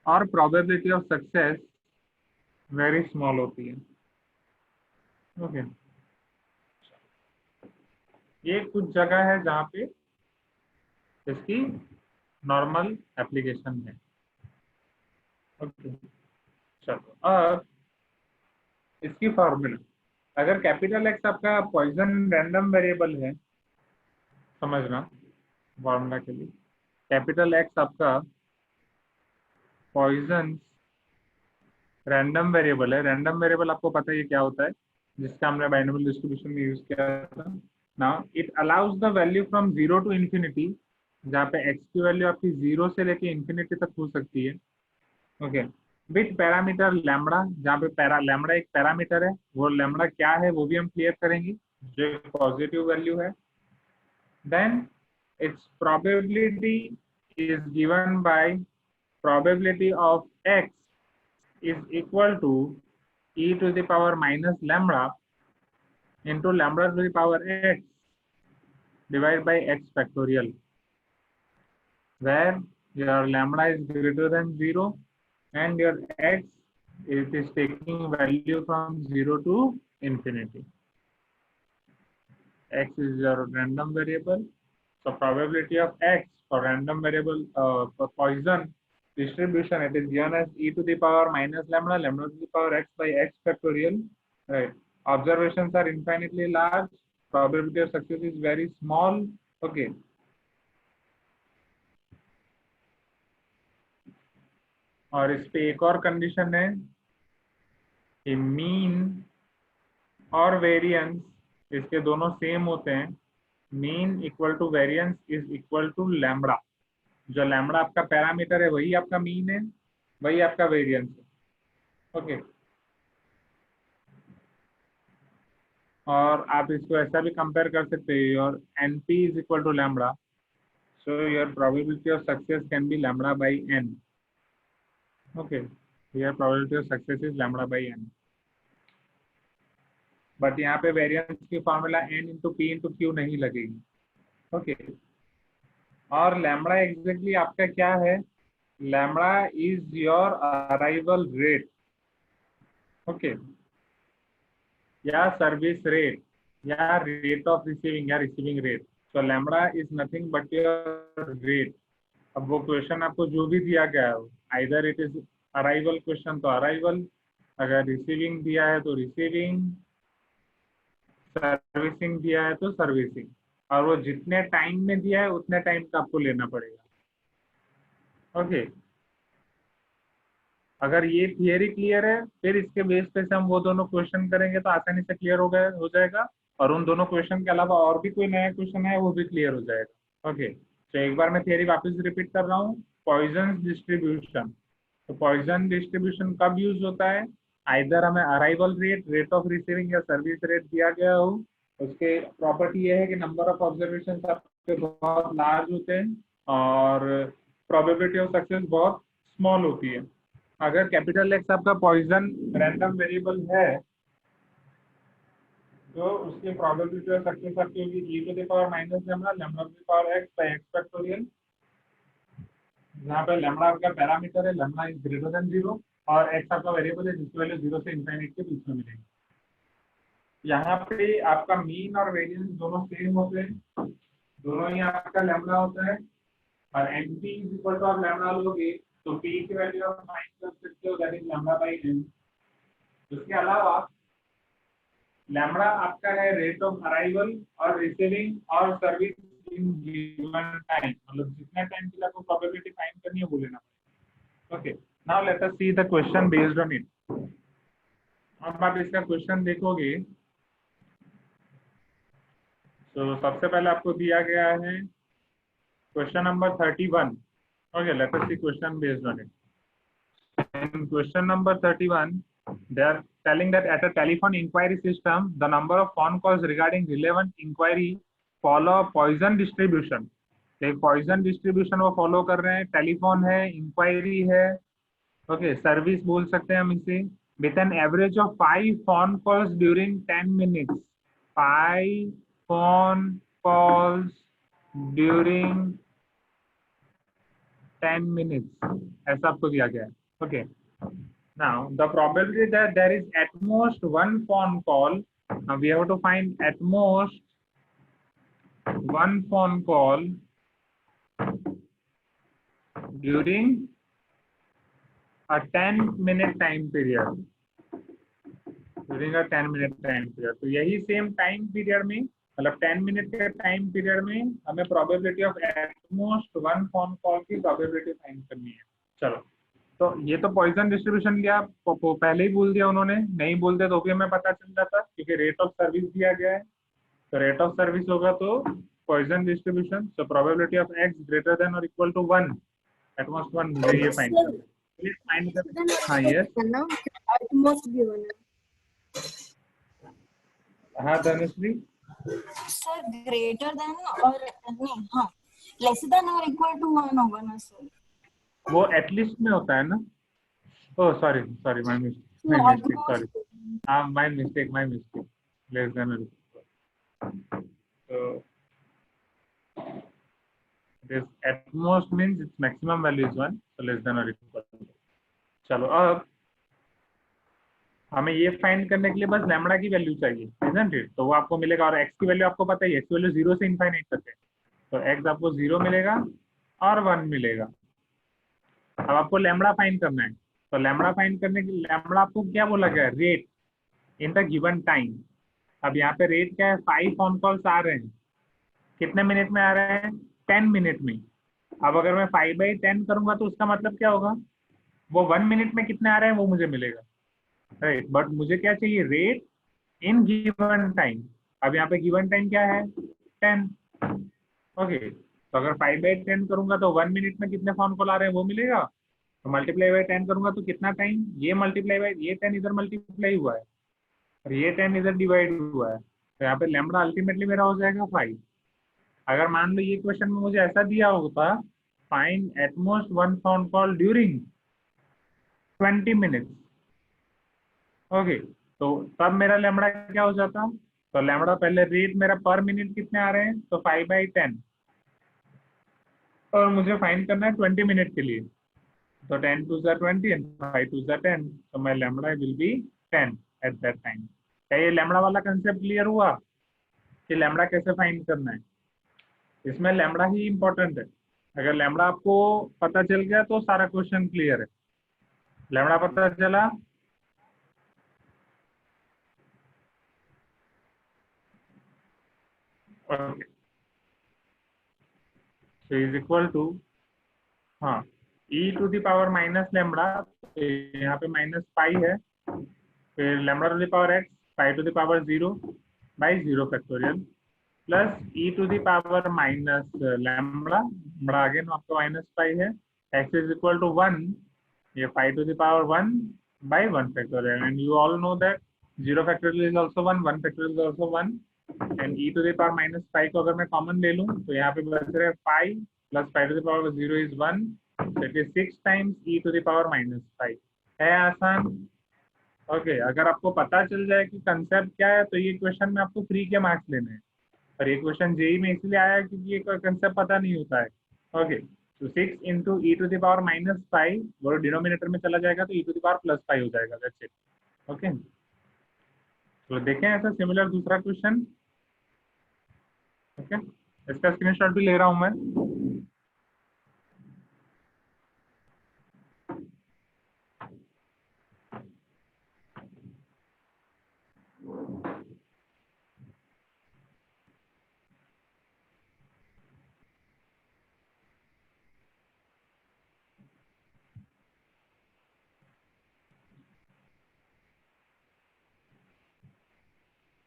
और probability of success very small होती है। ओके, ये कुछ जगह है जहाँ पे इसकी नॉर्मल एप्लीकेशन है। ओके, चलो अब इसकी फॉर्मूला, अगर कैपिटल एक्स आपका पॉइजन रैंडम वेरिएबल है, समझना फॉर्मूला के लिए, कैपिटल एक्स आपका पॉइजन रैंडम वेरिएबल है। रैंडम वेरिएबल आपको पता है ये क्या होता है, जिसका हमने बाइनोमियल डिस्ट्रीब्यूशन में यूज किया था। Now it allows the value from 0 to infinity, जहाँ पे एक्स की वैल्यू आपकी 0 से लेके इन्फिनिटी तक हो सकती है। ओके, विथ पैरामीटर लैम्बडा, जहाँ पे लैम्बडा एक पैरामीटर है, वो लैम्बडा क्या है वो भी हम क्लियर करेंगे, जो पॉजिटिव वैल्यू है। Then its probability is given by probability of x is equal to e to the power minus lambda into lambda to the power x divided by x factorial, where your lambda is greater than 0 and your x, it is taking value from 0 to infinity. X is your random variable, so probability of x for random variable for Poisson distribution, it is given as e to the power minus lambda, lambda to the power x by x factorial. Right. Observations are infinitely large. Probability of success is very small. Okay. और इस पे एक और condition है कि mean और variance इसके दोनों सेम होते हैं। Mean equal to variance is equal to lambda. जो लैम्बडा आपका पैरामीटर है वही आपका मीन है, वही आपका वेरिएंस है। ओके, और आप इसको ऐसा भी कंपेयर कर सकते हैं, your np is equal to lambda, so your probability of success can be lambda by n। Okay, your probability of success is lambda by n, but यहाँ पे वेरिएंस की formula n into P into Q नहीं लगेगी। Okay, और lambda exactly आपका क्या है, lambda is your arrival rate. Okay, या सर्विस रेट या रेट ऑफ रिसीविंग या receiving rate. So lambda is nothing but your rate. अब वो क्वेश्चन आपको जो भी दिया गया है, either it is arrival question तो अराइवल, अगर रिसीविंग दिया है तो रिसीविंग, सर्विसिंग दिया है तो सर्विसिंग, और वो जितने टाइम में दिया है उतने टाइम का आपको लेना पड़ेगा। ओके, अगर ये थियरी क्लियर है, फिर इसके बेस पे से हम वो दोनों क्वेश्चन करेंगे तो आसानी से क्लियर हो जाएगा, और उन दोनों क्वेश्चन के अलावा और भी कोई नया क्वेश्चन है वो भी क्लियर हो जाएगा। ओके, तो एक बार मैं थियरी वापस रिपीट कर रहा हूँ। पॉइजन डिस्ट्रीब्यूशन, तो पॉइजन डिस्ट्रीब्यूशन कब यूज होता है, आइदर हमें arrival rate, rate of receiving या सर्विस रेट दिया गया हो, उसके प्रॉपर्टी ये है कि नंबर ऑफ ऑब्जर्वेशन आपके बहुत लार्ज होते हैं और प्रोबेबिलिटी ऑफ सक्सेस बहुत स्मॉल होती है। अगर कैपिटल एक्स आपका पॉइजन रैंडम वेरिएबल है तो उसकी प्रोबेबिलिटी ऑफ सक्सेस आपकी होगी e to the power minus lambda, lambda to the power x by x factorial, जहाँ पे लैम्बडा आपका पैरामीटर है, लैम्बडा इज ग्रेटर देन 0 और x आपका वेरिएबल है जिसकी वैल्यू 0 से इनफिनिटी के बीच में मिलेगी। यहाँ पे आपका मीन और वेरिएंस दोनों सेम होते हैं, दोनों ही आपका लैम्बडा होता है, और np इज इक्वल टू आप लैम्बडा लोगे तो p की वैल्यू आप फाइंड कर सकते हो, that is lambda by n। उसके अलावा लैम्बडा आपका है रेट ऑफ अराइवल और रिसीविंग और सर्विस इन गिवन टाइम, मतलब जितने टाइम के लिए आपको प्रोबेबिलिटी फाइंड करनी है वो लेना पड़ेगा। Okay, now let us see the question based on it. अब आप इसका क्वेश्चन देखोगे, तो सबसे पहले आपको दिया गया है question number 31. Okay, let us see question based on it. In question number 31, they are telling that at a telephone inquiry system, the number of phone calls regarding relevant inquiry follow poison distribution. एक Poisson distribution वो follow कर रहे हैं. Telephone है, inquiry है, okay, service बोल सकते हैं हम इसे. With an average of 5 phone calls during 10 minutes. 5 phone calls during 10 minutes ऐसा आपको दिया गया है. Okay, now the probability that there is at most one phone call, now we have to find at most one phone call during a 10-minute time period. During a 10-minute time period. तो यही same time period में, मतलब 10 minute के time period में हमें probability of at most one phone call की probability find करनी है. चलो, तो ये तो पॉइजन डिस्ट्रीब्यूशन लिया, पहले ही बोल दिया उन्होंने. नहीं बोलते तो भी हमें पता चल जाता, क्योंकि रेट ऑफ सर्विस दिया गया है. तो रेट ऑफ सर्विस होगा तो Poisson distribution. So probability of x greater than और इक्वल टू 1, एटमोस्ट 1, मुझे ये फाइंड करना है. प्लीज फाइंड कर. हाँ, यस, एटमोस्ट गिवन है हाँ धनुश्री. सर. ग्रेटर देन और नहीं, हाँ, लेस देन और इक्वल टू 1 होगा ना सर. वो एटलीस्ट में होता है ना. Oh sorry sorry, my mistake, sorry. हाँ, माय मिस्टेक. लेस देन और इक्वल. तो this at most means its maximum value is 1, so less than or equal to. चलो, अब हमें ये फाइंड करने के लिए बस लैम्बडा की वैल्यू चाहिए, isn't it? तो वो आपको मिलेगा, और x की वैल्यू आपको पता ही है, x की वैल्यू 0 से इनफाइनाइट तक है. तो x आपको 0 मिलेगा और 1 मिलेगा. अब आपको लैम्बडा फाइंड करना है. तो लैम्बडा फाइंड करने के लिए लैम्बडा आपको क्या बोला गया है? Rate in the given time. अब यहाँ पे रेट क्या है? 5 फोन कॉल्स आ रहे हैं. कितने मिनट में आ रहे हैं? 10 मिनट में. अब अगर मैं 5/10 करूंगा तो उसका मतलब क्या होगा? वो 1 मिनट में कितने आ रहे हैं वो मुझे मिलेगा, राइट. बट मुझे क्या चाहिए? Rate in given time. अब यहाँ पे गिवन टाइम क्या है? 10. ओके, तो अगर 5/10 करूंगा तो 1 मिनट में कितने फोन कॉल आ रहे हैं वो मिलेगा. तो मल्टीप्लाई बाय 10 करूंगा तो कितना टाइम? ये मल्टीप्लाई बाय ये 10 इधर मल्टीप्लाई हुआ है और ये 10 इधर डिवाइड हुआ है. तो यहाँ पे लैम्बडा अल्टीमेटली मेरा हो जाएगा 5. अगर मान लो ये क्वेश्चन में मुझे ऐसा दिया होता, find at most one phone call during 20 minutes. Okay, तो तब मेरा लैम्बडा क्या हो जाता? तो लैम्बडा पहले रेट मेरा पर मिनट कितने आ रहे हैं, तो 5/10, और मुझे फाइंड करना है 20 मिनट के लिए. तो 10 2 ज़ा 20 एंड 5 2 ज़ा 10. तो my lambda will be 10 at that time. क्या ये लैम्बडा वाला कंसेप्ट क्लियर हुआ कि लैम्बडा कैसे फाइंड करना है? इसमें लैम्बडा ही इंपॉर्टेंट है. अगर लैम्बडा आपको पता चल गया तो सारा क्वेश्चन क्लियर है. लैम्बडा पता चला? Okay, so is equal to, हाँ, e to the power minus lambda. यहाँ पे माइनस पाई है, फिर lambda to the power x, pi to the power 0 by 0 factorial, plus e to the power minus lambda. Lambda again आपका minus pi है. x is equal to 1, ये 5 to the power 1 by 1 factorial, and you all know that 0 factorial is also 1, 1 factorial is also 1, and e to the power minus 5 को अगर मैं common ले लूं तो यहाँ पे बच रहा है 5 plus 5 to the power 0 is 1, so it is 6 times e to the power minus 5. है आसान. ओके, अगर आपको पता चल जाए कि कंसेप्ट क्या है तो ये क्वेश्चन में आपको फ्री के मार्क्स लेने हैं. और ये क्वेश्चन जेई में इसलिए आया है क्योंकि ये कंसेप्ट पता नहीं होता है. ओके, तो 6 into e to the power minus 5 वो डिनोमिनेटर में चला जाएगा तो e to the power plus 5 हो जाएगा. That's it. ओके, तो देखें ऐसा सिमिलर दूसरा क्वेश्चन. ओके, इसका स्क्रीनशॉट भी ले रहा हूं मैं.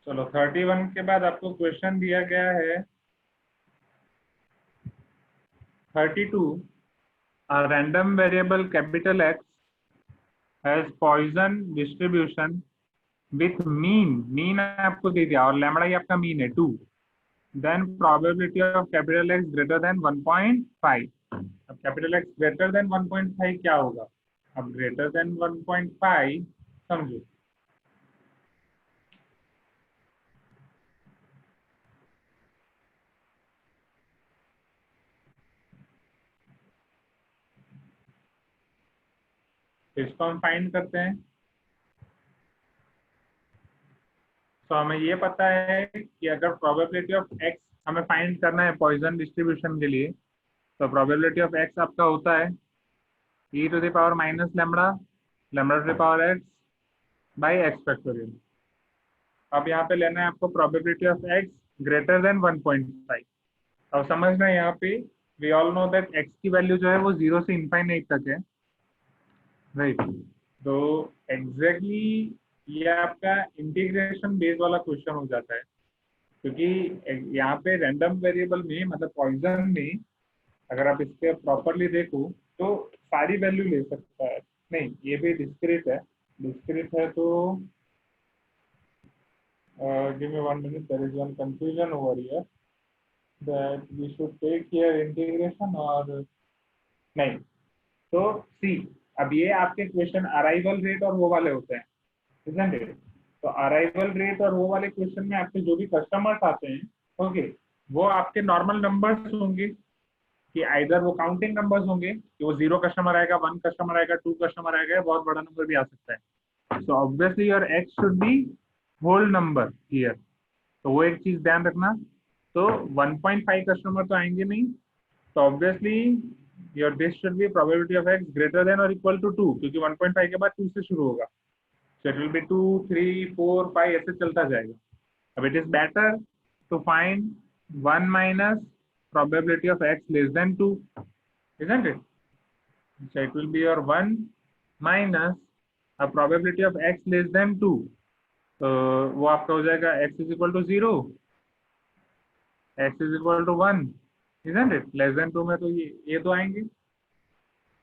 चलो 31 के बाद आपको क्वेश्चन दिया गया है 32, a random variable capital X has Poisson distribution with mean आपको दे दिया और लैम्बडा ये आपका मीन है 2, then probability of capital X greater than 1.5. अब capital X greater than 1.5 क्या होगा? अब greater than 1.5 समझो, इसको हम फाइंड करते हैं। तो हमें ये पता है कि अगर प्रोबेबिलिटी ऑफ x हमें फाइंड करना है पॉइजन डिस्ट्रीब्यूशन के लिए, तो प्रोबेबिलिटी ऑफ x आपका होता है e to the power minus lambda lambda to the power x by x factorial. अब यहाँ पे लेना है आपको probability of x greater than 1.5। अब समझना है यहाँ पे, we all know that x की वैल्यू जो है वो 0 से इनफाइनाइट तक है, राइट। तो एग्जैक्टली ये आपका इंटीग्रेशन बेस वाला क्वेश्चन हो जाता है, क्योंकि यहाँ पे रैंडम वेरिएबल में मतलब पॉइजन में अगर आप इसके प्रॉपरली देखो तो सारी वैल्यू ले सकता है। नहीं, ये भी डिस्क्रीट है, डिस्क्रीट है तो give me 1 minute, there is one confusion over here that we should take here integration और नहीं। तो सी, अब ये आपके क्वेश्चन अराइवल रेट और वो वाले होते हैं, isn't it? तो अराइवल रेट और वो वाले क्वेश्चन में आपके जो भी कस्टमर्स आते हैं, ओके, वो आपके नॉर्मल नंबर्स होंगे कि आइदर वो काउंटिंग नंबर्स होंगे कि वो 0 कस्टमर आएगा, 1 कस्टमर आएगा, 2 कस्टमर आएगा, बहुत बड़ा नंबर भी आ सकता है। So obviously your x should be whole number here, तो वो एक चीज ध्यान रखना। तो 1.5 कस्टमर तो आएंगे नहीं, तो obviously your this should be probability of x greater than और इक्वल टू 2, क्योंकि 1.5 के बाद 2 से शुरू होगा, so it will be 2, 3, 4, 5 ऐसे चलता जाएगा। अब it is better to find 1 minus probability of x less than 2, isn't it? So it will be your 1 minus a probability of x less than 2, तो वो आपका हो जाएगा x is equal to 0, x is equal to 1, isn't it? Less than 2 में तो ये तो आएंगे।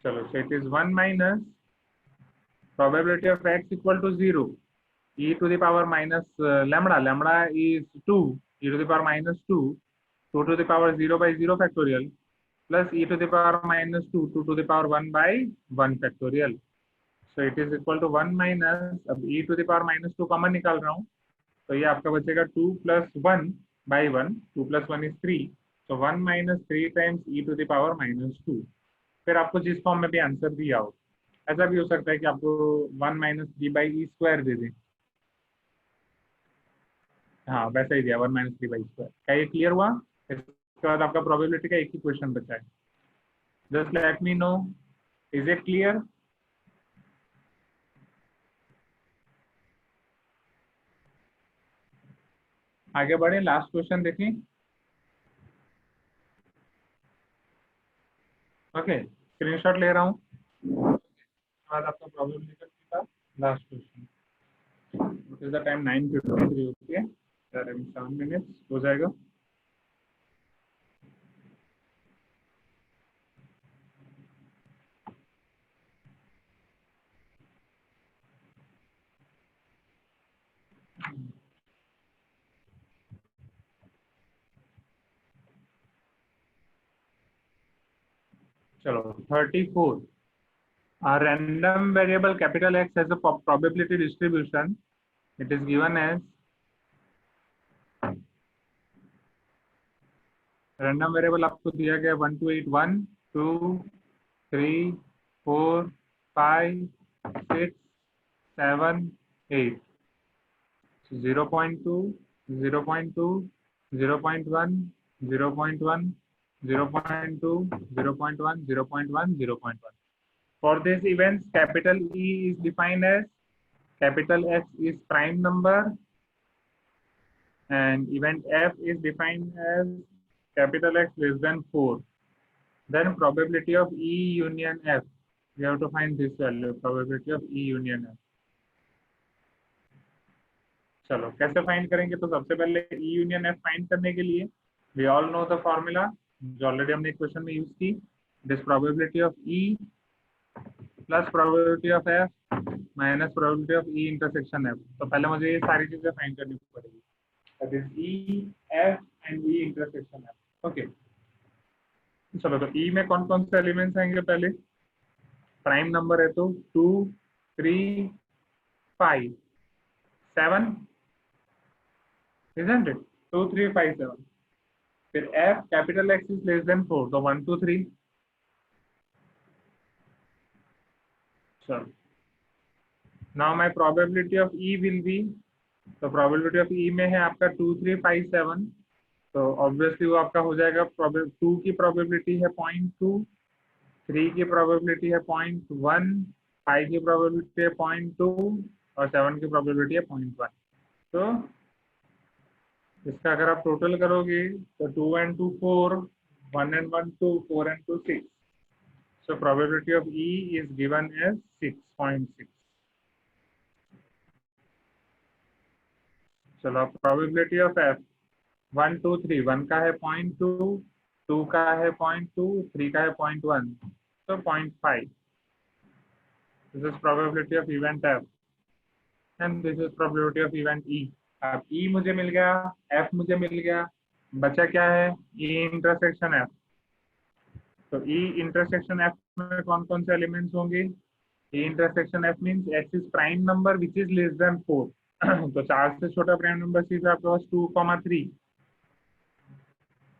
चलो, so it is 1 minus probability of x equal to 0, e to the power minus lambda, lambda is 2, e to the power minus 2, 2 to the power 0 by 0 factorial, plus e to the power minus 2, 2 to the power 1 by 1 factorial. So it is equal to 1 minus, अब e to the power minus 2 common निकाल रहा हूँ, तो ये आपका बचेगा 2 plus 1 by 1, 2 plus 1 is 3, so 1 minus 3 times e to the power minus 2। फिर आपको जिस फॉर्म में भी आंसर दिया हो, ऐसा भी हो सकता है कि आपको 1 minus D by E square दे दें, हाँ वैसा ही दिया 1 माइनस 3 बाई स्क्वायर। क्या ये क्लियर हुआ? इसके बाद आपका प्रोबेबिलिटी का एक ही क्वेश्चन बचा है, just let me no, is it clear? आगे बढ़े, लास्ट क्वेश्चन देखें। ओके, स्क्रीनशॉट ले रहा हूँ, उसके बाद आपका प्रोबेबिलिटी का last question. What is the time? 9:53। Okay, 7 minutes हो जाएगा। चलो 34, a random variable capital X has a probability distribution. It is given as random variable आपको दिया गया 1 2 8 1 2 3 4 5 6 7 8, 0.2 0.2 0.1 0.1 0.2 0.1 0.1 0.1। For this event, capital E is defined as capital X is prime number and event F is defined as capital X less than 4. Then probability of E union F, we have to find this value, probability of E union F. चलो कैसे find करेंगे, तो सबसे पहले E union F find करने के लिए we all know the formula जो ऑलरेडी हमने क्वेश्चन में यूज की, this probability of E plus probability of F minus probability of E intersection F. तो पहले मुझे ये सारी चीजें फाइंड करनी पड़ेगी, that is E F and E intersection F. Okay, चलो तो ई में कौन कौन से एलिमेंट्स आएंगे, पहले प्राइम नंबर है तो 2 3 5 7, isn't it? 2 3 5 7। फिर f capital X is less than 4, तो 1 2 3। चलो now my probability of E will be, तो probability of E में है आपका 2 3 5 7, तो obviously वो आपका हो जाएगा 2 की probability है 0.2, 3 की probability है 0.1, 5 की probability है 0.2 और 7 की probability है 0.1। तो इसका अगर आप टोटल करोगे तो 2 and 2 4, 1 and 1 2, 4 and 2 6, so probability of E is given as 6.6। चलो probability of F 1 2 3, 1 का है 0.2, 2 का है 0.2, 3 का है 0.1, so 0.5। this is probability of event F and this is probability of event E। अब E मुझे मिल गया, F मुझे मिल गया, बचा क्या है, E इंटरसेक्शन F। तो E इंटरसेक्शन F में कौन कौन से एलिमेंट्स होंगे, E intersection F means X is prime number which is less then 4। तो 4 से छोटा प्राइम नंबर सीधा आपके पास 2, 3।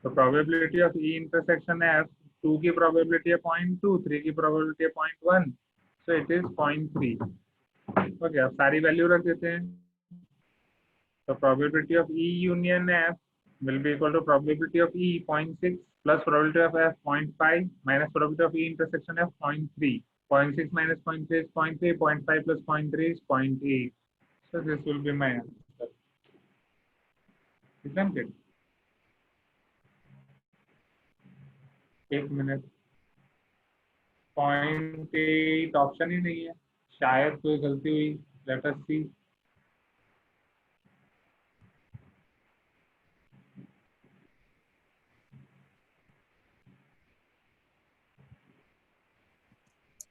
तो probability of E intersection F, 2 की प्रोबेबिलिटी है 0.2, 3 की प्रोबेबिलिटी है 0.1, सो इट इज 0.3। ओके, अब सारी वैल्यू रख देते हैं। तो probability of E union F will be equal to probability of E 0.6 plus probability of F 0.5 minus probability of E intersection F 0.3. 0.6 minus 0.3 is 0.3, 0.5 plus 0.3 is 0.8. So this will be my answer. Isn't it? एक minute, 0.8 option ही नहीं है, शायद कोई गलती हुई। Let us सी।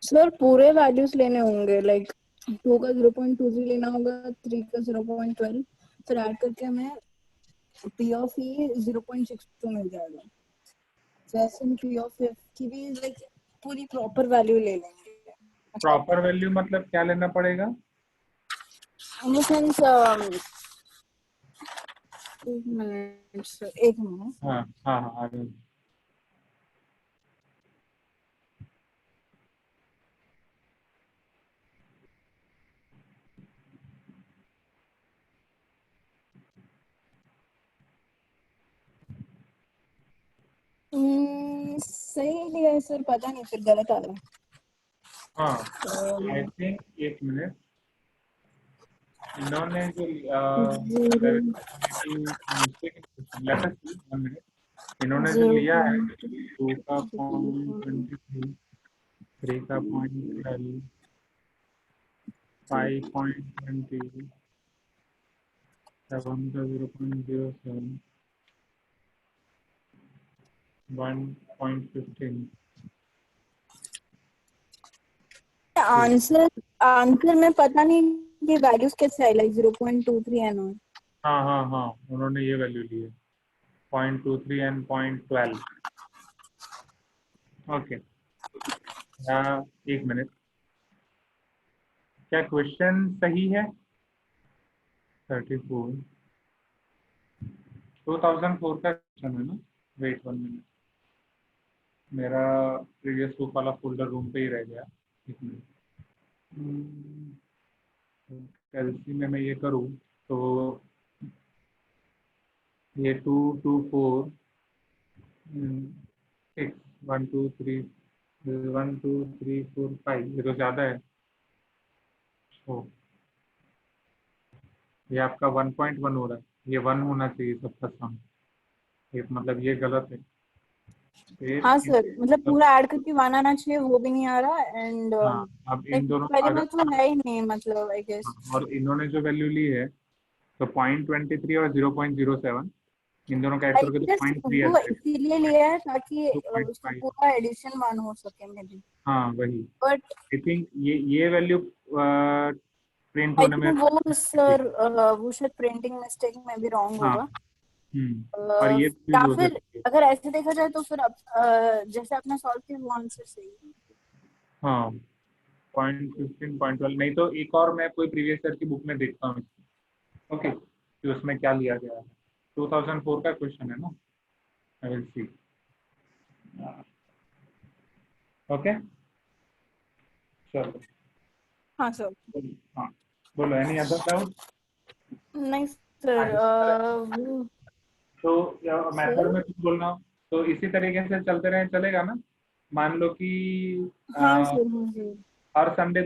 Sir पूरे values लेने होंगे, लाइक 2 का 0.23 लेना होगा, 3 का 0.12, फिर ऐड करके हमें P of E 0.62 मिल जाएगा। वैसे हम P of F की भी लाइक पूरी प्रॉपर वैल्यू ले लेंगे। प्रॉपर वैल्यू मतलब क्या लेना पड़ेगा? इन द सेंस एक मिनट। हाँ हाँ हाँ, आ गया। सही लिया है सर, पता नहीं फिर गलत आ रहा है। हाँ, आई थिंक एक मिनट, इन्होंने जो इन्होंने जो लिया है 2 का 0.23, 3 का 0.12, 5.20, 7 का 0.07, 1.15। आंसर में पता नहीं ये वैल्यूज कैसे आई, लाइक 0.23 एंड ऑल। हाँ हाँ हाँ, उन्होंने ये वैल्यू ली है 0.23 एंड 0.12। ओके, एक मिनट, क्या क्वेश्चन सही है? 34 2004 का क्वेश्चन है ना? वेट 1 मिनट, मेरा प्रीवियस बुक वाला फोल्डर रूम पे ही रह गया। एक मिनट, कैलसी में मैं ये करूँ तो ये 2 2 4 6 1 2 3 1 2 3 4 5, ये तो ज़्यादा है। ओ, ये आपका 1.1 हो रहा है, ये 1 होना चाहिए सबका सम, ये मतलब ये गलत है। हाँ सर, मतलब पूरा ऐड करके 1 आना चाहिए, वो भी नहीं आ रहा। एंड हाँ, अब इन दोनों पहली बात तो है ही नहीं, मतलब आई गेस। और इन्होंने जो वैल्यू ली है तो 0.23 और 0.07 इन दोनों का I ऐड करके तो just 0.3 वो ऐसे इसीलिए लिया है ताकि उसका 2.5 पूरा एडिशन वन हो सके मे बी, हाँ वही बट आई थिंक ये वैल्यू प्रिंट आई होने में थिंक वो सर वो शायद प्रिंटिंग मिस्टेक में भी रॉन्ग हाँ होगा। और ये चीज या हो फिर सकती है अगर ऐसे देखा जाए तो फिर अब जैसे आपने सॉल्व किया वो आंसर सही है। हाँ 0.15 0.12 नहीं तो एक और मैं कोई प्रीवियस ईयर की बुक में देखता हूँ ओके कि उसमें क्या लिया गया है 2004 का क्वेश्चन है ना आई विल सी ओके चलो हाँ सर। हाँ बोलो एनी अदर डाउट नहीं सर तो मेथड में कुछ बोलना हो तो इसी तरीके से चलते रहे चलेगा ना मान लो कि हाँ सर हाँ सर। हर संडे